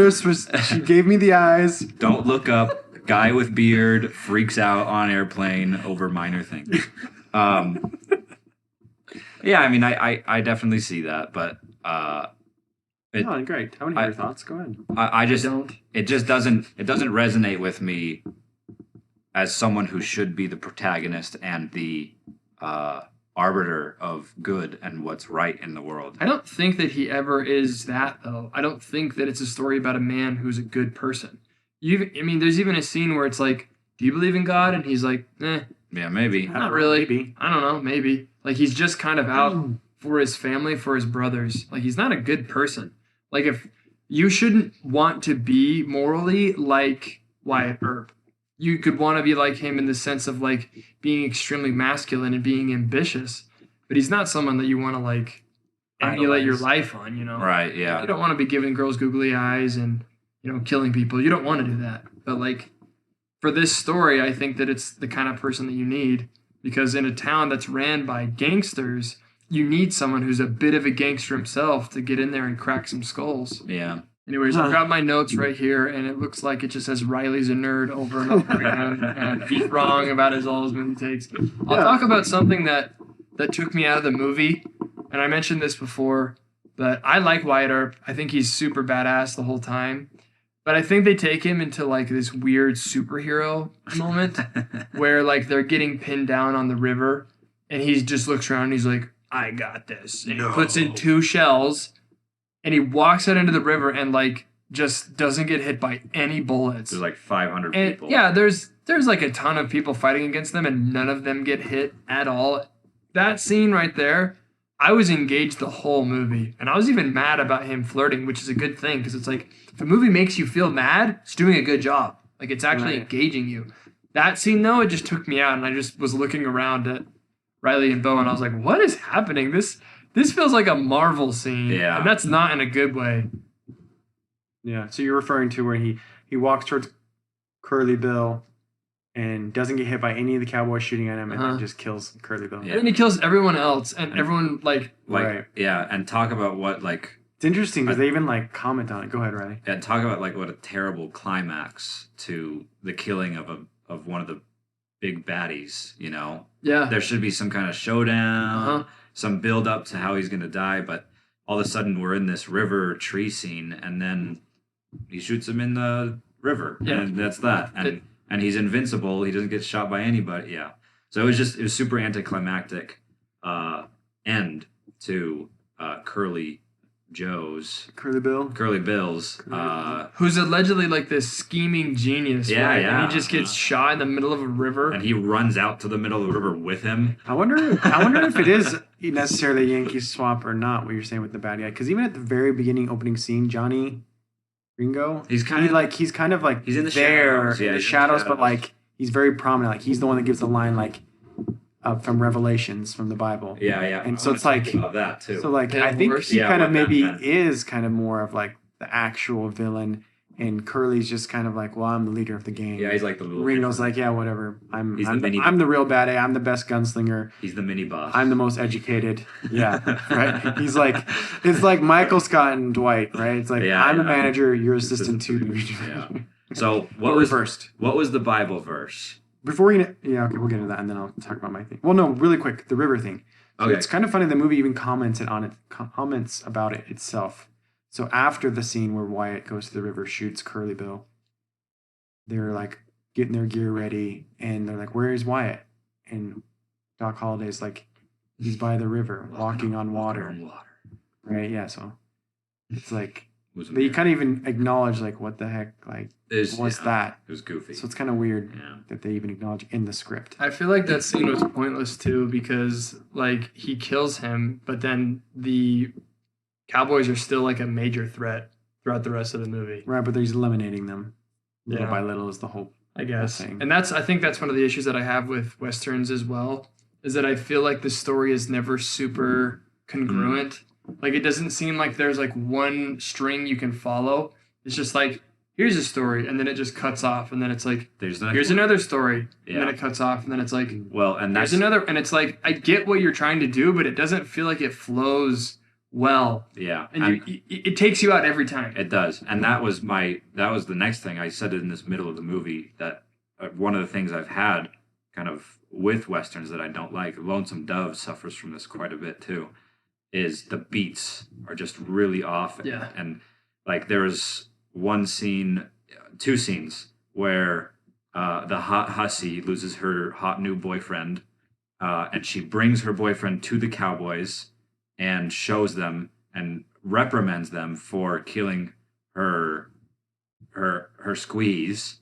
She gave me the eyes. Don't look up. Guy with beard freaks out on airplane over minor things. Yeah, I mean, I definitely see that, but No, great. I want to hear your thoughts. Go ahead. I just don't. It just doesn't resonate with me as someone who should be the protagonist and the arbiter of good and what's right in the world. I don't think that he ever is that, though. I don't think that it's a story about a man who's a good person. I mean, there's even a scene where it's like, do you believe in God? And he's like, Yeah, maybe. not really. Maybe. I don't know, maybe. Like, he's just kind of out for his family, for his brothers. Like, he's not a good person. Like, if you shouldn't want to be morally like Wyatt Earp. You could want to be like him in the sense of, like, being extremely masculine and being ambitious. But he's not someone that you want to, like, emulate your life on, you know? Right, yeah. You don't want to be giving girls googly eyes and, you know, killing people. You don't want to do that. But, like, for this story, I think that it's the kind of person that you need. Because in a town that's ran by gangsters, you need someone who's a bit of a gangster himself to get in there and crack some skulls. Yeah. Anyways, I've got my notes right here, and it looks like it just says Riley's a nerd over and over again, and he's wrong about his all his movie takes. I'll talk about something that took me out of the movie, and I mentioned this before, but I like Wyatt Earp. I think he's super badass the whole time. But I think they take him into, like, this weird superhero moment where, like, they're getting pinned down on the river, and he just looks around and he's like, I got this. And he puts in 2 shells, and he walks out into the river and, like, just doesn't get hit by any bullets. There's like 500 And people. yeah, there's like a ton of people fighting against them, and none of them get hit at all. That scene right there, I was engaged the whole movie, and I was even mad about him flirting, which is a good thing, because it's like, if a movie makes you feel mad, it's doing a good job. Like, it's actually engaging you. That scene, though, it just took me out, and I just was looking around at Riley and Bo, and I was like, what is happening? This feels like a Marvel scene, Yeah. and that's not in a good way. Yeah. So you're referring to where he walks towards Curly Bill and doesn't get hit by any of the cowboys shooting at him, and then just kills Curly Bill. Yeah. And then he kills everyone else, and everyone, like... Right. Yeah, and talk about what, like... It's interesting because they even, like, comment on it. Go ahead, Riley. And talk about, like, what a terrible climax to the killing of one of the big baddies, you know? Yeah. There should be some kind of showdown, some build up to how he's going to die, but all of a sudden we're in this river tree scene, and then he shoots him in the river, and that's that. And he's invincible. He doesn't get shot by anybody. Yeah. So it was super anticlimactic end to Curly Bill's. Who's allegedly, like, this scheming genius, right? Yeah. And he just gets shot in the middle of a river. And he runs out to the middle of the river with him. I wonder if it is necessarily a Yankee swap or not, what you're saying with the bad guy. Because even at the very beginning opening scene, Johnny Ringo, he's in the shadows. Yeah, in the shadows, but, like, he's very prominent. Like, he's the one that gives the line, like, from Revelations from the Bible. Yeah. And so it's like about that too. So, like, I think he kind of maybe is kind of more of, like, the actual villain, and Curly's just kind of like, well, I'm the leader of the gang. Yeah, he's like the little... Ringo's like, yeah, whatever. I'm the real bad A. I'm the best gunslinger. He's the mini boss. I'm the most educated. Yeah, right. He's like, it's like Michael Scott and Dwight, right? It's like, I'm the manager, you're assistant too. Yeah. So what was the Bible verse? Before we, okay, we'll get into that, and then I'll talk about my thing. Well, no, really quick, the river thing. So it's kind of funny. The movie even comments about it itself. So after the scene where Wyatt goes to the river, shoots Curly Bill, they're, like, getting their gear ready, and they're like, "Where is Wyatt?" And Doc Holliday's like, "He's by the river, walking on water." Right? Yeah. So it's like they kind of even acknowledge, like, what the heck, like, what's that? It was goofy. So it's kind of weird that they even acknowledge in the script. I feel like that scene was pointless too, because, like, he kills him, but then the Cowboys are still, like, a major threat throughout the rest of the movie. Right, but he's eliminating them little by little is the whole I guess. thing. And I think that's one of the issues that I have with Westerns as well, is that I feel like the story is never super congruent. Like, it doesn't seem like there's, like, one string you can follow. It's just like, here's a story, and then it just cuts off, and then it's like, There's the next here's one. another story, Yeah. and then it cuts off, and then it's like, Well, and that's there's another, and it's like, I get what you're trying to do, but it doesn't feel like it flows well, yeah. and it takes you out every time. It does, and that was the next thing I said in this middle of the movie, that one of the things I've had kind of with westerns that I don't like. Lonesome Dove suffers from this quite a bit too. Is the beats are just really off, Yeah. and like there was two scenes where the hot hussy loses her hot new boyfriend, and she brings her boyfriend to the Cowboys and shows them and reprimands them for killing her squeeze.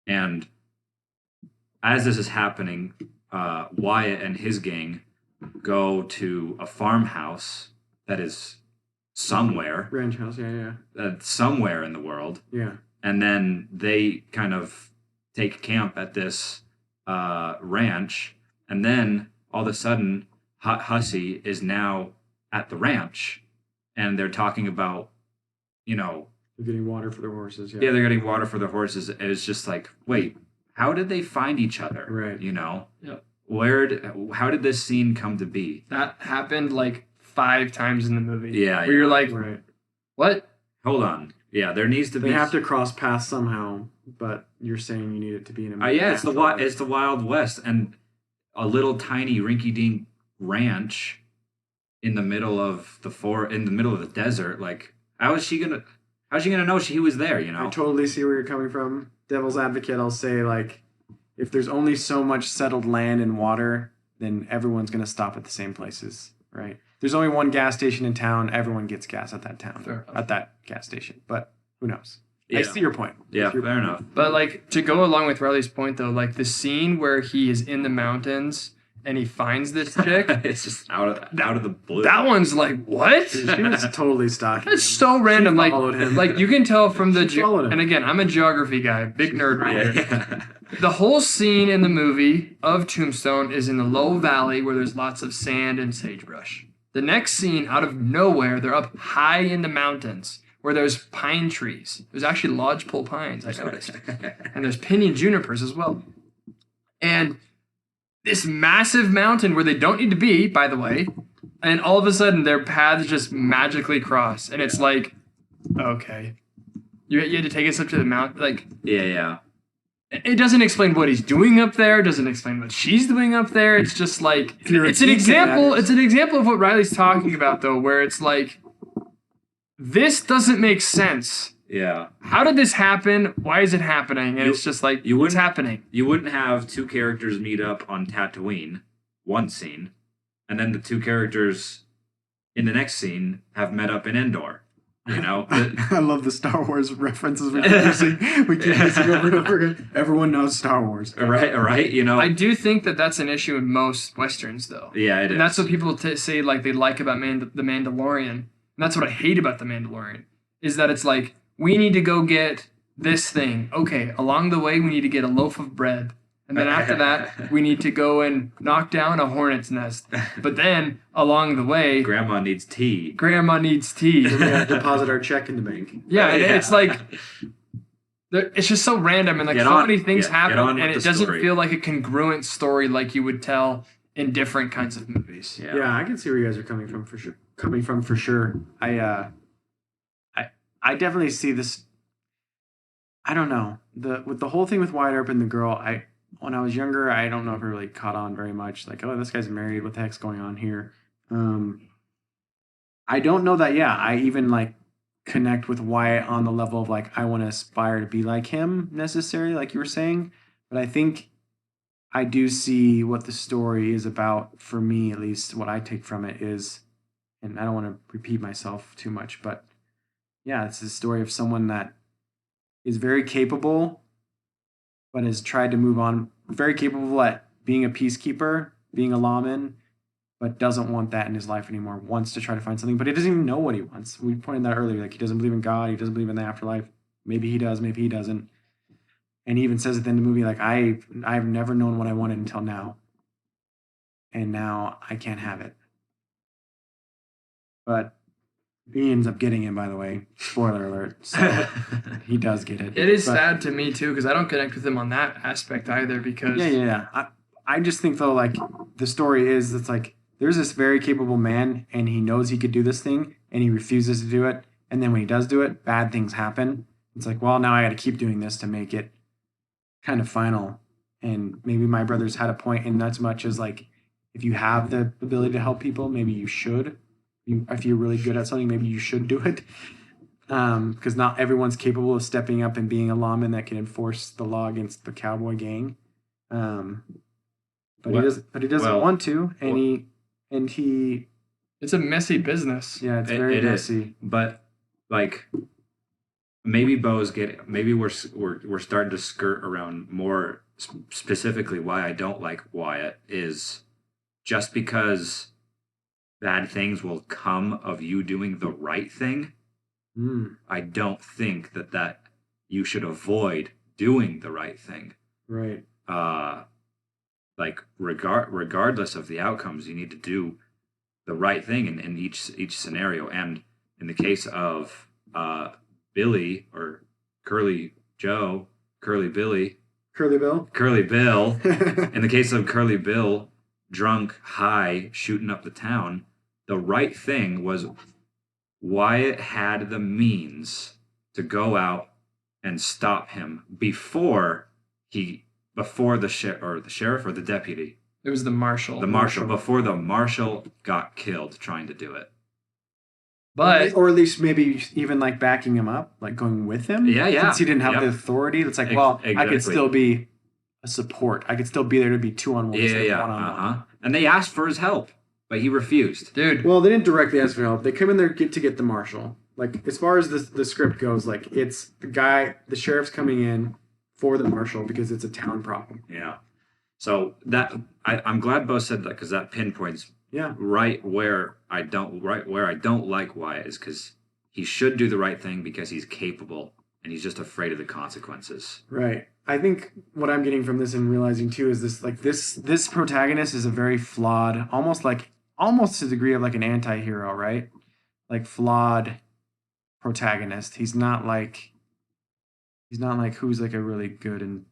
And as this is happening, Wyatt and his gang go to a farmhouse that is somewhere Ranch house, somewhere in the world, yeah. and then they kind of take camp at this ranch, and then all of a sudden Hot Hussy is now at the ranch, and they're talking about, They're getting water for their horses, yeah, they're getting water for their horses. It's just like, wait, how did they find each other? Right. Yep. How did this scene come to be? That happened like 5 times in the movie. Yeah, where you're like, Right. what? Hold on. Yeah, there needs to be. They have to cross paths somehow, but you're saying you need it to be in a Yeah, it's the Wild West, and a little tiny rinky-dink ranch in the middle of in the middle of the desert. Like, how's she gonna know he was there? I totally see where you're coming from. Devil's advocate, I'll say, like, if there's only so much settled land and water, then everyone's gonna stop at the same places, right? There's only one gas station in town. Everyone gets gas at that at that gas station. But who knows? Yeah. I see your point. Yeah, fair enough. But like, to go along with Riley's point though, like the scene where he is in the mountains and he finds this chick, It's just out of the blue. that one's like, what? She was totally stalking That's him. so random. Like, followed him. like you can tell from the She followed him. and again, I'm a geography guy, big nerd right here. Yeah. The whole scene in the movie of Tombstone is in the low valley where there's lots of sand and sagebrush. The next scene, out of nowhere, they're up high in the mountains where there's pine trees. There's actually lodgepole pines, I noticed. And there's pinyon junipers as well. And this massive mountain where they don't need to be, by the way, and all of a sudden their paths just magically cross. And it's like, okay. You had to take us up to the mountain. Like, Yeah. it doesn't explain what he's doing up there. It doesn't explain what she's doing up there. It's just like, it's an example. It's an example of what Riley's talking about, though, where it's like, this doesn't make sense. Yeah. How did this happen? Why is it happening? And it's just like, what's happening? You wouldn't have two characters meet up on Tatooine, one scene, and then the two characters in the next scene have met up in Endor. I love the Star Wars references we keep using. We keep using over and over again. Everyone knows Star Wars. Right. I do think that that's an issue in most Westerns, though. Yeah, it is. And that's what people say, like, they like about the Mandalorian. And that's what I hate about the Mandalorian, is that it's like, we need to go get this thing. Okay, along the way, we need to get a loaf of bread. And then after that, we need to go and knock down a hornet's nest. But then, along the way... Grandma needs tea. We gotta deposit our check in the bank. Yeah, it's like... It's just so random, and like many things happen, and it doesn't feel like a congruent story like you would tell in different kinds of movies. Yeah, I can see where you guys are coming from for sure. I definitely see this. I don't know, with the whole thing with Wyatt Earp and the girl. When I was younger, I don't know if it really caught on very much. Like, oh, this guy's married. What the heck's going on here? I don't know that. Yeah, I even like connect with Wyatt on the level of like, I want to aspire to be like him necessarily, like you were saying. But I think I do see what the story is about, for me at least. What I take from it is, and I don't want to repeat myself too much, but yeah, it's the story of someone that is very capable, but has tried to move on, very capable at being a peacekeeper, being a lawman, but doesn't want that in his life anymore, wants to try to find something, but he doesn't even know what he wants. We pointed that earlier, like he doesn't believe in God, he doesn't believe in the afterlife. Maybe he does, maybe he doesn't. And he even says at the end of the movie, like, I've never known what I wanted until now. And now I can't have it. But He ends up getting it, by the way. Spoiler alert. So he does get it. It is But- sad to me too because I don't connect with him on that aspect either. Because Yeah. I just think though, like the story is, it's like there's this very capable man, and he knows he could do this thing, and he refuses to do it. And then when he does do it, bad things happen. It's like, well, now I got to keep doing this to make it kind of final. And maybe my brother's had a point in as much as like, if you have the ability to help people, maybe you should. If you're really good at something, maybe you should do it. Because not everyone's capable of stepping up and being a lawman that can enforce the law against the cowboy gang. But he doesn't want to, and he. It's a messy business. Yeah, it's very messy. Is. But like, maybe we're starting to skirt around more specifically why I don't like Wyatt is just because bad things will come of you doing the right thing. I don't think that you should avoid doing the right thing. Right. Like regardless of the outcomes, you need to do the right thing in each scenario. And in the case of Billy or Curly Bill, Curly Bill. in the case of Curly Bill, drunk, high, shooting up the town, the right thing was Wyatt had the means to go out and stop him before the sheriff or the deputy. It was the marshal. The marshal, before the marshal got killed trying to do it. But or at least maybe even like backing him up, like going with him. Yeah. Since he didn't have the authority, it's like, well, exactly. I could still be a support. I could still be there to be 2-on-1. Yeah. And they asked for his help, but he refused. Dude. Well, they didn't directly ask for help. They come in there to get the marshal. Like, as far as the script goes, like, it's the sheriff's coming in for the marshal because it's a town problem. Yeah. So I'm glad Bo said that, because that pinpoints right where I don't like Wyatt is because he should do the right thing because he's capable and he's just afraid of the consequences. Right. I think what I'm getting from this and realizing too is this protagonist is a very flawed, almost to the degree of like an anti-hero, right? Like flawed protagonist. He's not like who's like a really good and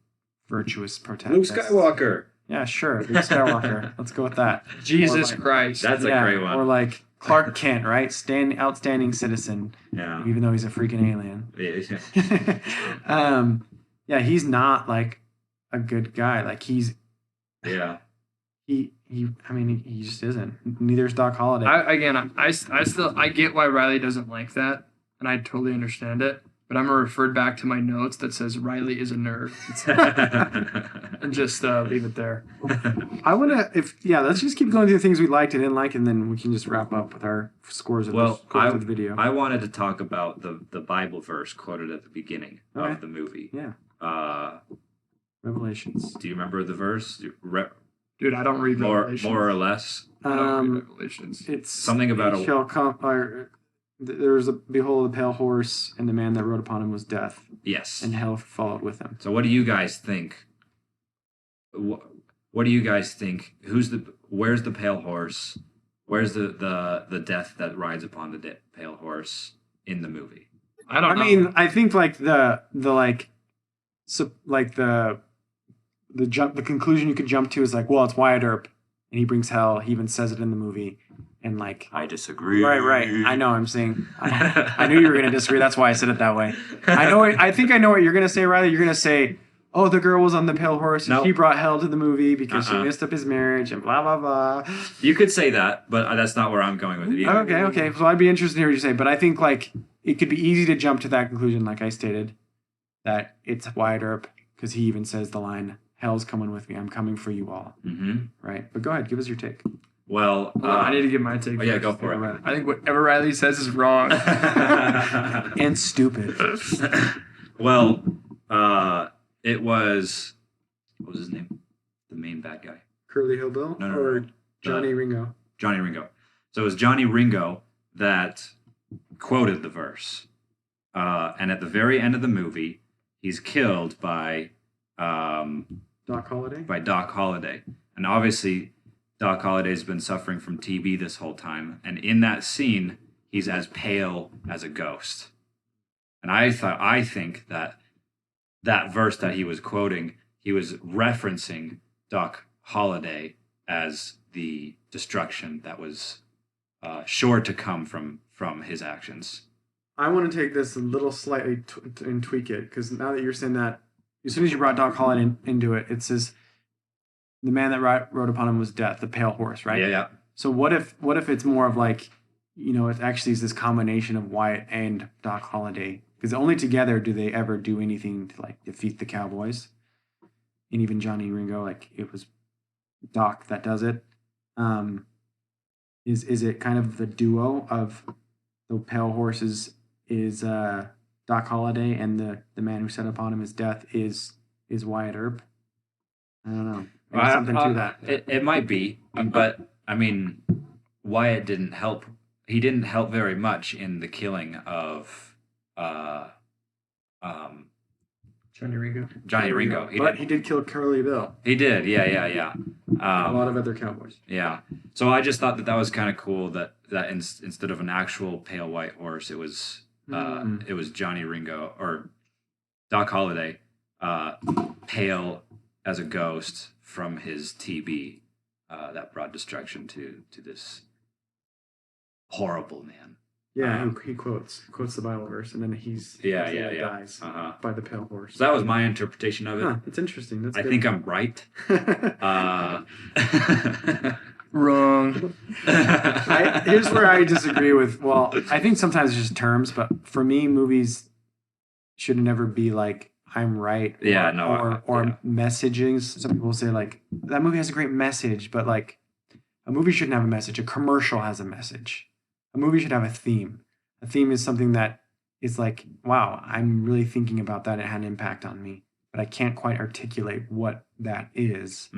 virtuous protagonist. Luke Skywalker. Yeah, sure. Luke Skywalker. Let's go with that. Jesus Christ. That's a great one. Or like Clark Kent, right? Outstanding citizen. Yeah. Even though he's a freaking alien. Yeah. Yeah, he's not like a good guy. Like he's. Yeah. He just isn't. Neither is Doc Holliday. I get why Riley doesn't like that, and I totally understand it. But I'm gonna refer back to my notes that says Riley is a nerd, and just leave it there. Let's just keep going through the things we liked and didn't like, and then we can just wrap up with our scores of the video. I wanted to talk about the Bible verse quoted at the beginning of the movie. Yeah. Revelations. Do you remember the verse? Dude, I don't read Revelations. More or less. I don't read Revelations. It's something about there was behold, the pale horse, and the man that rode upon him was death. Yes. And hell followed with him. So what do you guys think? What do you guys think? Where's the pale horse? Where's the death that rides upon the pale horse in the movie? I don't know. I mean, I think like the conclusion you could jump to is like, well, it's Wyatt Earp, and he brings hell. He even says it in the movie. And like, I disagree. Right. I know. I'm saying I knew you were going to disagree. That's why I said it that way. I think I know what you're going to say, Riley. You're going to say, "Oh, the girl was on the pale horse, and she brought hell to the movie because she messed up his marriage and blah blah blah." You could say that, but that's not where I'm going with it either. Okay. So I'd be interested to hear what you say, but I think like it could be easy to jump to that conclusion, like I stated, that it's Wyatt Earp because he even says the line, "Hell's coming with me. I'm coming for you all." Mm-hmm. Right. But go ahead, give us your take. Well, I need to give my take. Yeah, go for it. I think whatever Riley says is wrong and stupid. Well, it was, what was his name? The main bad guy. Curly Hillbill? No. Or Johnny Ringo? Johnny Ringo. So it was Johnny Ringo that quoted the verse. And at the very end of the movie, he's killed by Doc Holliday? By Doc Holliday. And obviously, Doc Holliday's been suffering from TB this whole time. And in that scene, he's as pale as a ghost. And I think that verse that he was quoting, he was referencing Doc Holliday as the destruction that was sure to come from his actions. I want to take this a little slightly and tweak it, because now that you're saying that, as soon as you brought Doc Holliday into it, it says the man that rode upon him was death, the pale horse, right? Yeah. So what if it's more of like, it actually is this combination of Wyatt and Doc Holliday, because only together do they ever do anything to like defeat the Cowboys, and even Johnny Ringo, like it was Doc that does it. Is it kind of the duo of the pale horses is Doc Holliday, and the man who set upon him his death is Wyatt Earp? I don't know. Maybe something to that. It might be, but I mean, Wyatt didn't help. He didn't help very much in the killing of Johnny Ringo. Johnny Ringo. He did kill Curly Bill. He did, yeah. A lot of other cowboys. Yeah. So I just thought that was kind of cool that instead of an actual pale white horse, it was Johnny Ringo or Doc Holliday, pale as a ghost from his TB, that brought destruction to this horrible man. Yeah, he quotes the Bible verse, and then he's dies by the pale horse. So that was my interpretation of it. Huh, it's interesting. That's good. I think I'm right. Wrong. Here's where I disagree with. Well, I think sometimes it's just terms, but for me, movies should never be like I'm right. Or messaging. Some people say like that movie has a great message, but like a movie shouldn't have a message. A commercial has a message. A movie should have a theme. A theme is something that is like, wow, I'm really thinking about that. It had an impact on me, but I can't quite articulate what that is.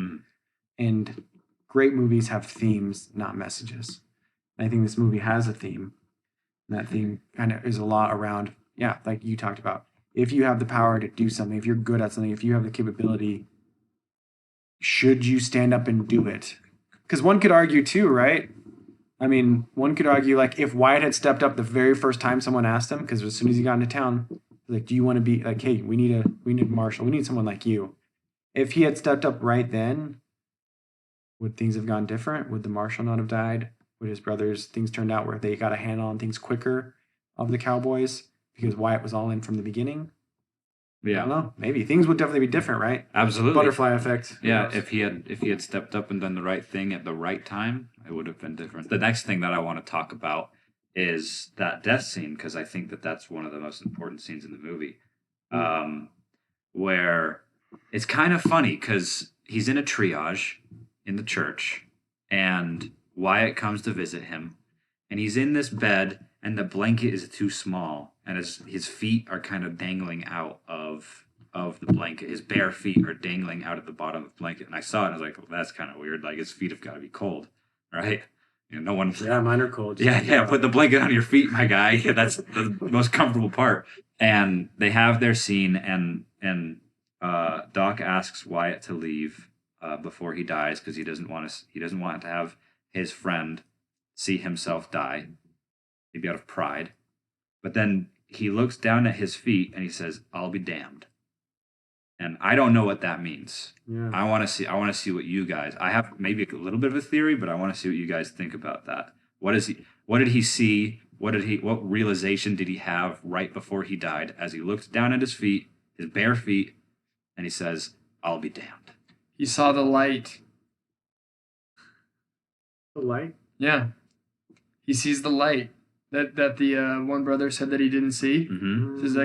And great movies have themes, not messages. And I think this movie has a theme. And that theme kind of is a lot around, like you talked about. If you have the power to do something, if you're good at something, if you have the capability, should you stand up and do it? Because one could argue too, right? I mean, one could argue, like, if Wyatt had stepped up the very first time someone asked him, because as soon as he got into town, like, do you want to be, like, hey, we need a marshal. We need someone like you. If he had stepped up right then, would things have gone different? Would the marshal not have died? Would his brothers, things turned out where they got a handle on things quicker of the Cowboys because Wyatt was all in from the beginning? Yeah. I don't know. Maybe. Things would definitely be different, right? Absolutely. Butterfly effect. Yeah, if he had stepped up and done the right thing at the right time, it would have been different. The next thing that I want to talk about is that death scene, because I think that's one of the most important scenes in the movie, where it's kind of funny because he's in a triage in the church, and Wyatt comes to visit him, and he's in this bed, and the blanket is too small, and his feet are kind of dangling out of the blanket. His bare feet are dangling out of the bottom of the blanket. And I saw it, and I was like, well, that's kind of weird. Like, his feet have got to be cold, right? No one... Yeah, mine are cold. Yeah, put the blanket on your feet, my guy. Yeah, that's the most comfortable part. And they have their scene, and Doc asks Wyatt to leave before he dies because he doesn't want to have his friend see himself die. Maybe out of pride. But then he looks down at his feet and he says, "I'll be damned." And I don't know what that means. Yeah. I want to see what you guys... I have maybe a little bit of a theory, but I want to see what you guys think about that. What did he see? What realization did he have right before he died as he looked down at his feet, his bare feet, and he says, "I'll be damned"? He saw the light. The light? Yeah. He sees the light that the one brother said that he didn't see. Mm-hmm. So he's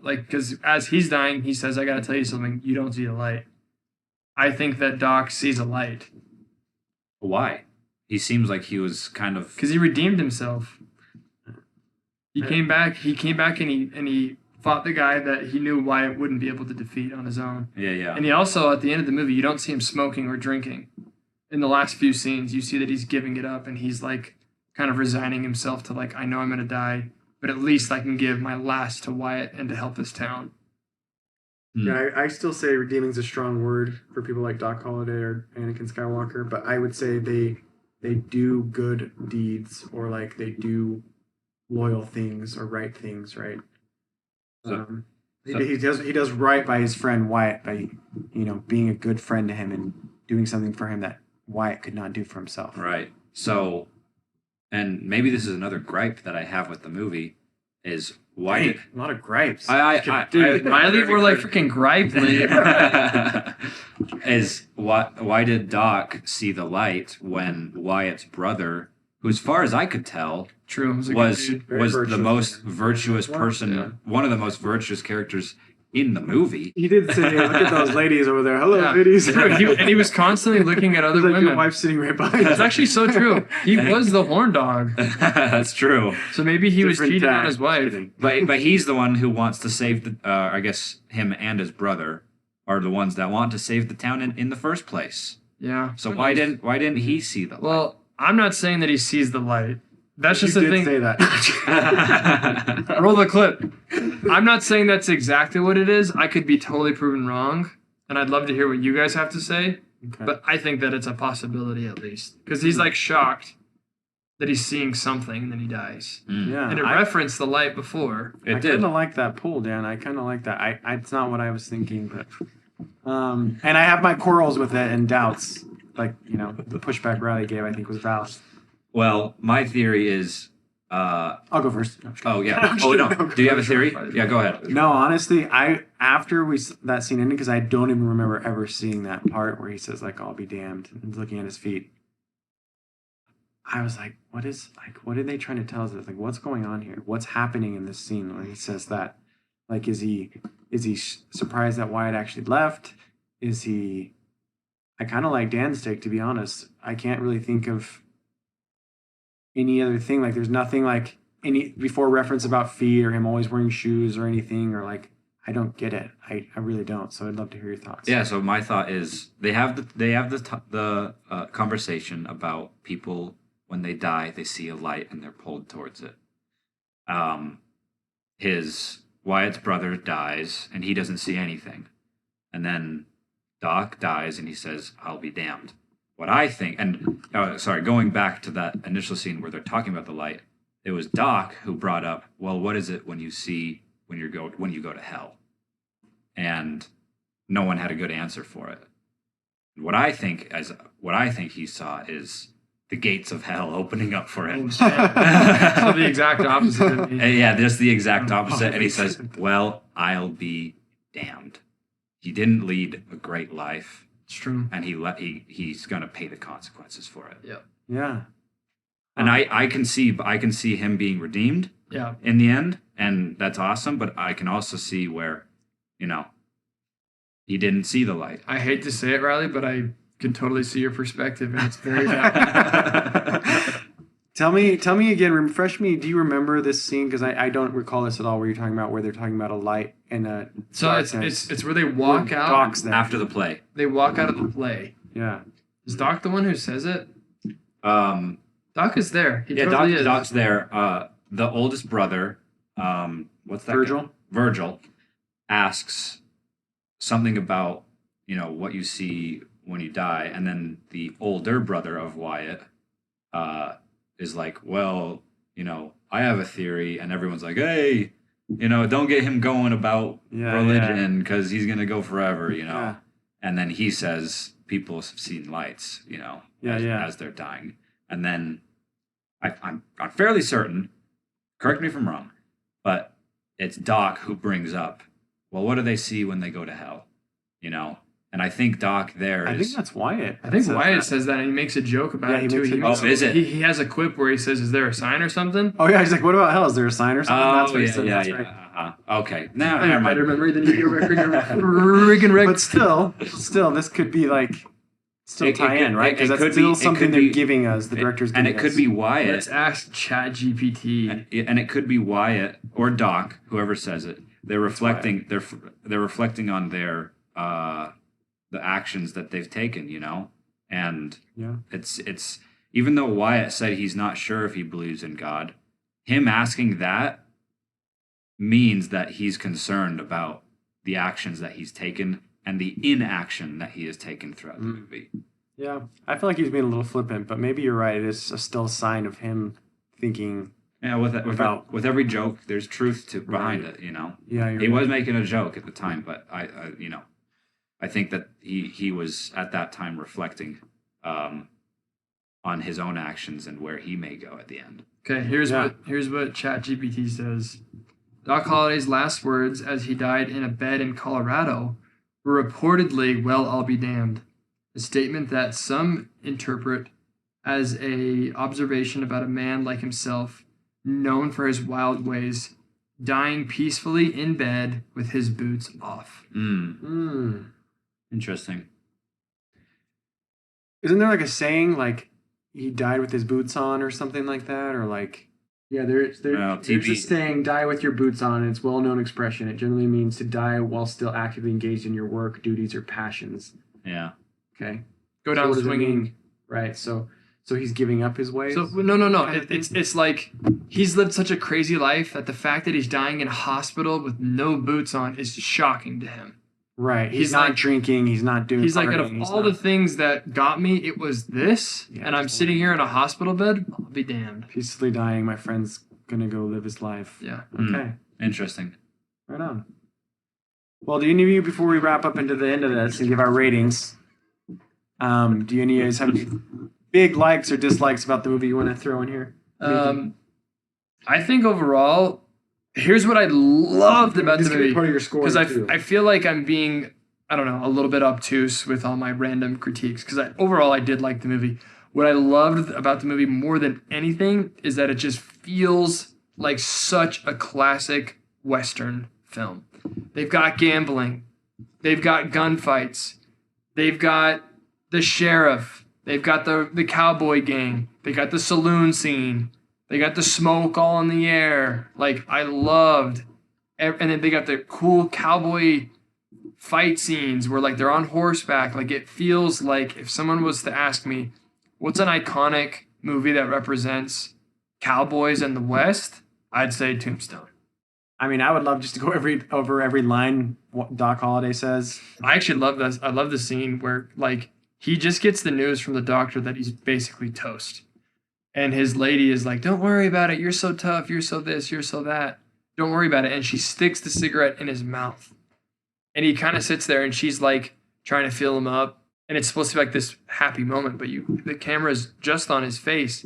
like, because as he's dying, he says, "I got to tell you something. You don't see the light." I think that Doc sees a light. Why? He seems like he was kind of... Because he redeemed himself. He came back and he fought the guy that he knew Wyatt wouldn't be able to defeat on his own. Yeah. And he also, at the end of the movie, you don't see him smoking or drinking. In the last few scenes, you see that he's giving it up, and he's like kind of resigning himself to like, I know I'm going to die, but at least I can give my last to Wyatt and to help this town. Yeah, I still say redeeming is a strong word for people like Doc Holliday or Anakin Skywalker, but I would say they do good deeds, or like they do loyal things or right things, right? So- He does right by his friend Wyatt by being a good friend to him and doing something for him that Wyatt could not do for himself. Right. So, and maybe this is another gripe that I have with the movie is why Dang, did a lot of gripes. Dude, Riley, we're like freaking gripely. is why did Doc see the light when Wyatt's brother, who as far as I could tell True. was Very was the virtuous most man. virtuous Yeah. person, one of the most virtuous characters in the movie. He did say, "Look at those ladies over there. Hello, Yeah. ladies." Dude, he was constantly looking at other It's like your women. wife's sitting right behind It's you. actually so true. He was the horn dog. That's true. So maybe he was Different cheating on tack. his wife. Kidding. But he's the one who wants to save the. I guess him and his brother are the ones that want to save the town in the first place. Yeah. So why didn't he see the light? Well, I'm not saying that he sees the light. That's just You the did thing. say that. Roll the clip. I'm not saying that's exactly what it is. I could be totally proven wrong, and I'd love to hear what you guys have to say. Okay. But I think that it's a possibility at least, because he's like shocked that he's seeing something, and then he dies. Yeah, And it referenced the light before. It I did. kind of like that pull, Dan. I kind of like that. It's not what I was thinking, but and I have my quarrels with it and doubts. Like the pushback Riley gave, I think was valid. Well, my theory is. I'll go first. No, I'm just Oh kidding. yeah. I'm just Oh kidding. no. Do you have a theory? Yeah, go ahead. No, honestly, after that scene ended, because I don't even remember ever seeing that part where he says like "I'll be damned" and he's looking at his feet. I was like, what are they trying to tell us? Like, what's going on here? What's happening in this scene when he says that? Like, is he surprised that Wyatt actually left? Is he? I kind of like Dan's take, to be honest. I can't really think of any other thing. Like, there's nothing like any before reference about feet or him always wearing shoes or anything, or like, I don't get it. I really don't. So I'd love to hear your thoughts. Yeah. So my thought is they have the conversation about people when they die they see a light and they're pulled towards it. His Wyatt's brother dies and he doesn't see anything, and then Doc dies and he says, "I'll be damned." What I think, and going back to that initial scene where they're talking about the light, it was Doc who brought up, well, what is it when you go to hell? And no one had a good answer for it. What I think he saw is the gates of hell opening up for him. So the exact opposite of me. And yeah, just the exact opposite. And he says, well, I'll be damned. He didn't lead a great life, It's true. and he's going to pay the consequences for it. Yep. Yeah. And I can see him being redeemed Yeah. in the end, and that's awesome. But I can also see where, he didn't see the light. I hate to say it, Riley, but I can totally see your perspective, and it's very valid. Tell me again. Refresh me. Do you remember this scene? Because I don't recall this at all. Where you're talking about where they're talking about a light and a So darkness. it's where they walk out. Doc's there. After the play. They walk out of the play. Yeah. Is Doc the one who says it? Doc is there. He yeah, totally is. Doc's there. The oldest brother, what's that? Virgil? guy? Virgil asks something about, what you see when you die. And then the older brother of Wyatt is like, well, I have a theory. And everyone's like, hey, don't get him going about religion because he's going to go forever, Yeah. And then he says people have seen lights, as they're dying. And then I'm fairly certain, correct me if I'm wrong, but it's Doc who brings up, well, what do they see when they go to hell? And I think Doc there I is... think that's Wyatt. I think Says Wyatt that. says that, and he makes a joke about Yeah, it he too. makes is it? He has a quip where he says, "Is there a sign or something?" Oh yeah, he's like, what about hell? Is there a sign or something? That's Oh, what he yeah, said. yeah, That's yeah. right. Okay. Now, I never have mind. better memory than you, Riggin' Rick. But still, this could be like It tie could- in, right? it Because that's could still be- it something could they're be- giving us. The director's And giving it could us. be Wyatt. Let's ask ChatGPT. And it could be Wyatt or Doc, whoever says it. They're reflecting. They're reflecting on their the actions that they've taken. And Yeah. it's even though Wyatt said he's not sure if he believes in God, him asking that means that he's concerned about the actions that he's taken and the inaction that he has taken throughout the movie. Yeah, I feel like he's being a little flippant, but maybe you're right. It is still a sign of him thinking Yeah, with every joke, there's truth behind it. Yeah, he was making a joke at the time, but I think that he was at that time reflecting on his own actions and where he may go at the end. Okay, here's what ChatGPT says. Doc Holliday's last words as he died in a bed in Colorado were reportedly, "Well, I'll be damned," a statement that some interpret as a observation about a man like himself, known for his wild ways, dying peacefully in bed with his boots off. Interesting. Isn't there like a saying like he died with his boots on or something like that, or like? Yeah, there's a saying, "Die with your boots on." And it's a well-known expression. It generally means to die while still actively engaged in your work, duties, or passions. Yeah. Okay. Go down swinging. Right. So he's giving up his ways. So no. It's like he's lived such a crazy life that the fact that he's dying in a hospital with no boots on is shocking to him. Right. He's not drinking. He's not doing. He's like, out of all the things that got me, it was this, and I'm sitting here in a hospital bed. I'll be damned. Peacefully dying. My friend's gonna go live his life. Yeah. Okay. Interesting. Right on. Well, do any of you, before we wrap up into the end of this and give our ratings, do you any of you guys have any big likes or dislikes about the movie you want to throw in here? I think overall, here's what I loved about the movie. Part of your score, because I feel like I'm being, I don't know, a little bit obtuse with all my random critiques. Because overall, I did like the movie. What I loved about the movie more than anything is that it just feels like such a classic Western film. They've got gambling. They've got gunfights. They've got the sheriff. They've got the cowboy gang. They got the saloon scene. They got the smoke all in the air. Like, I loved. And then they got the cool cowboy fight scenes where, like, they're on horseback. Like, it feels like if someone was to ask me, what's an iconic movie that represents cowboys in the West? I'd say Tombstone. I mean, I would love just to go over every line what Doc Holliday says. I actually love this. I love the scene where, like, he just gets the news from the doctor that he's basically toast. And his lady is like, "Don't worry about it. You're so tough. You're so this. You're so that. Don't worry about it." And she sticks the cigarette in his mouth. And he kind of sits there and she's like trying to fill him up. And it's supposed to be like this happy moment, but the camera's just on his face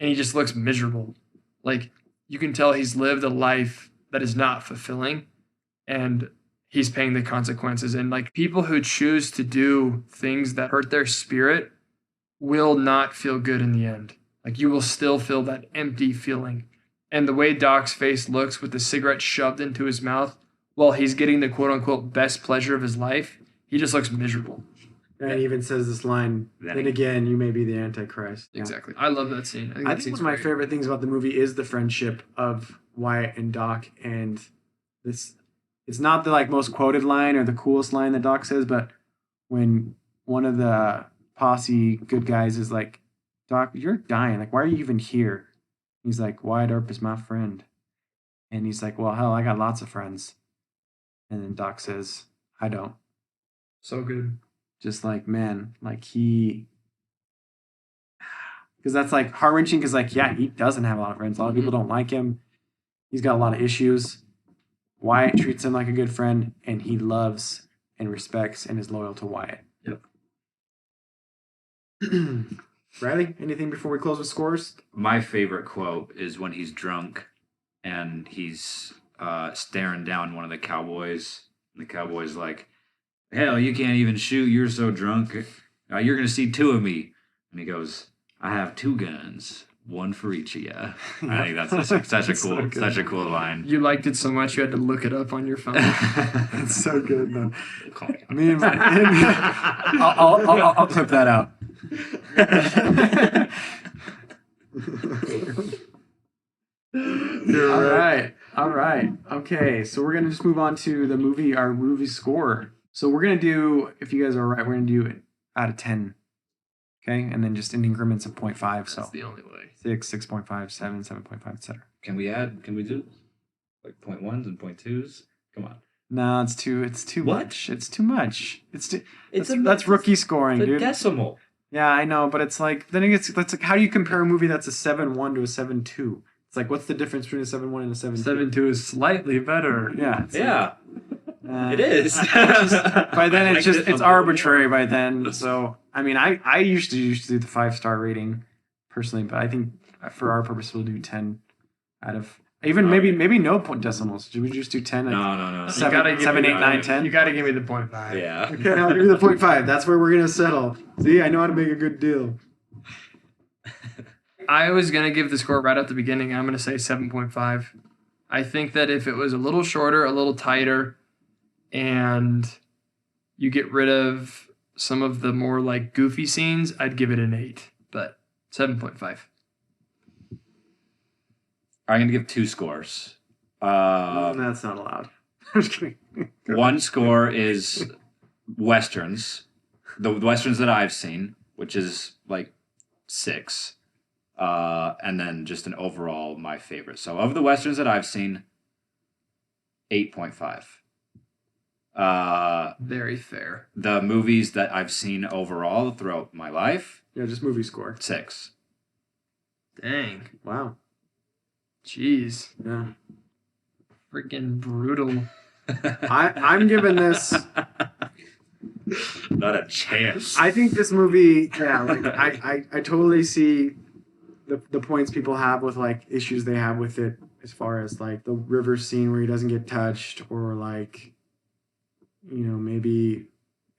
and he just looks miserable. Like, you can tell he's lived a life that is not fulfilling and he's paying the consequences. And like, people who choose to do things that hurt their spirit will not feel good in the end. Like, you will still feel that empty feeling. And the way Doc's face looks with the cigarette shoved into his mouth while he's getting the quote unquote best pleasure of his life, he just looks miserable. And he even says this line, "Then again, you may be the Antichrist." Yeah. Exactly. I love that scene. I think one of my favorite things about the movie is the friendship of Wyatt and Doc. And it's not the like most quoted line or the coolest line that Doc says, but when one of the posse good guys is like, "Doc, you're dying. Like, why are you even here?" He's like, "Wyatt Earp is my friend." And he's like, "Well, hell, I got lots of friends." And then Doc says, "I don't." So good. Just like, man, like because that's like heart-wrenching because like, yeah, he doesn't have a lot of friends. A lot of people don't like him. He's got a lot of issues. Wyatt treats him like a good friend and he loves and respects and is loyal to Wyatt. Yep. Riley, anything before we close with scores? My favorite quote is when he's drunk and he's staring down one of the cowboys. And the cowboy's like, "Hell, you can't even shoot. You're so drunk. You're going to see two of me." And he goes, "I have two guns, one for each of you." I think that's such a cool line. You liked it so much you had to look it up on your phone. It's so good, though. I'll clip that out. All right. Okay, so we're gonna just move on to our movie score. So we're gonna do, if you guys are all right, we're gonna do it out of 10. Okay, and then just in increments of 0.5. So that's the only way. 6, 6.5, 7, 7.5, etc. Can we do like 0.1s and 0.2s? Come on. No, it's too What? much. It's too much. That's rookie scoring, dude. Decimal. Yeah, I know, but it's like, then that's like, how do you compare a movie that's a 7.1 to a 7.2? It's like, what's the difference between a 7.1 and a 7.2? 7.2 is slightly better. Yeah. It's Yeah, like, it is. by then, Like it's just this it's on the arbitrary by then. So I mean, I used to do the 5-star rating personally, but I think for our purpose, we'll do 10 out of even maybe no point decimals. Should we just do 10? No. 7, 8, 9, 10. You got to give me the 0.5. Yeah. Okay, I'll give you the 0.5. That's where we're gonna settle. See, I know how to make a good deal. I was going to give the score right at the beginning. I'm going to say 7.5. I think that if it was a little shorter, a little tighter, and you get rid of some of the more like goofy scenes, I'd give it an 8. But 7.5. I'm gonna give 2 scores. That's not allowed. I'm just kidding. One score is westerns, the westerns that I've seen, which is like 6. And then just an overall my favorite. So of the westerns that I've seen, 8.5. Very fair. The movies that I've seen overall throughout my life, Yeah, just movie score. 6. Dang. Wow. Jeez. Yeah. Freaking brutal. I'm giving this. Not a chance. I think this movie. Yeah, like I totally see the points people have with like issues they have with it, as far as like the river scene where he doesn't get touched, or like, maybe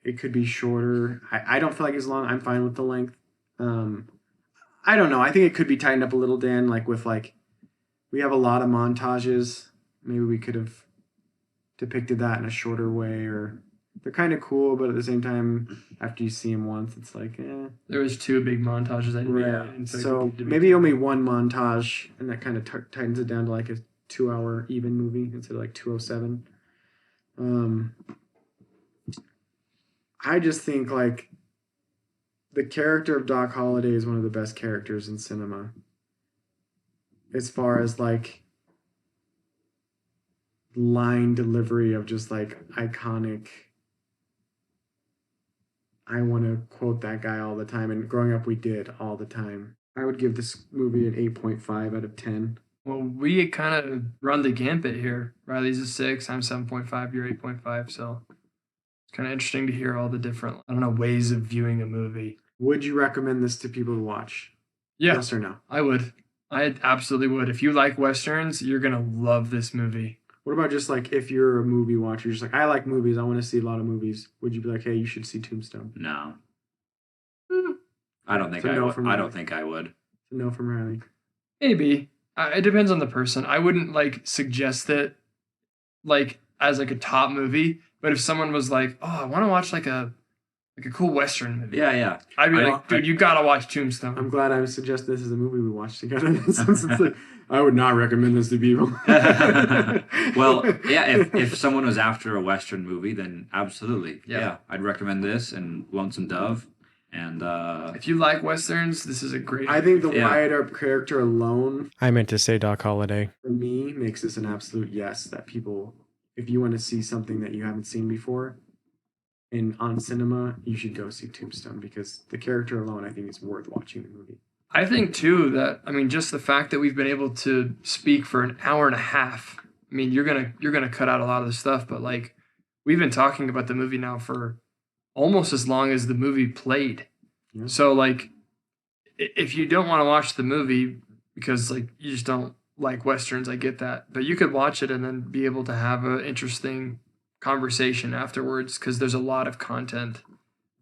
it could be shorter. I don't feel like it's long. I'm fine with the length. I don't know. I think it could be tightened up a little, Dan. Like with like, we have a lot of montages. Maybe we could have depicted that in a shorter way, or they're kind of cool, but at the same time, after you see them once, it's like, eh. There was 2 big montages. Right. So maybe only one montage, and that kind of tightens it down to like a 2-hour even movie instead of like 207. I just think like the character of Doc Holliday is one of the best characters in cinema. As far as like line delivery of just like iconic. I want to quote that guy all the time, and growing up we did all the time. I would give this movie an 8.5 out of 10. Well, we kind of run the gambit here. Riley's a 6, I'm 7.5, you're 8.5. So it's kind of interesting to hear all the different, ways of viewing a movie. Would you recommend this to people to watch? Yeah, Yes or no? I would. I absolutely would. If you like Westerns, you're going to love this movie. What about just like if you're a movie watcher, you're just like, I like movies, I want to see a lot of movies. Would you be like, hey, you should see Tombstone? No. I don't think It's a no I from would. I Riley. don't think I would. No from Riley. Maybe. It depends on the person. I wouldn't suggest it as a top movie, but if someone was like, "Oh, I want to watch a cool Western movie." Yeah. I'd be like, "Dude, you got to watch Tombstone." I'm glad I would suggest this as a movie we watched together. Since it's like, I would not recommend this to people. Well, yeah, if someone was after a Western movie, then absolutely. Yeah. Yeah, I'd recommend this and Lonesome Dove. And if you like Westerns, this is a great I think the Yeah. Wyatt Earp character alone, I meant to say Doc Holliday. for me, makes this an absolute yes. That people, if you want to see something that you haven't seen before on cinema, you should go see Tombstone, because the character alone, I think, is worth watching the movie. I think too that just the fact that we've been able to speak for an hour and a half. You're gonna cut out a lot of the stuff, but we've been talking about the movie now for almost as long as the movie played. Yeah. So if you don't want to watch the movie because you just don't like Westerns, I get that, but you could watch it and then be able to have an interesting conversation afterwards, because there's a lot of content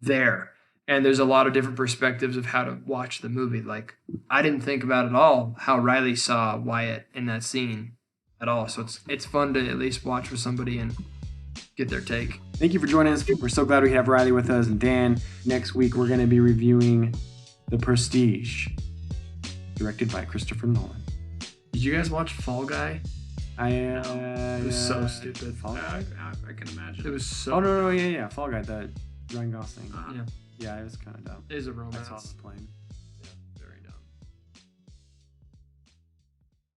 there. And there's a lot of different perspectives of how to watch the movie. I didn't think about at all how Riley saw Wyatt in that scene at all. So it's fun to at least watch with somebody and get their take. Thank you for joining us. We're so glad we have Riley with us and Dan. Next week, we're going to be reviewing The Prestige, directed by Christopher Nolan. Did you guys watch Fall Guy? It was so stupid. Fall Guy? I can imagine. It was so... Oh, no, yeah, Fall Guy, the Ryan Gosling. Yeah. Yeah, it was kind of dumb. It is a I saw romance. it playing.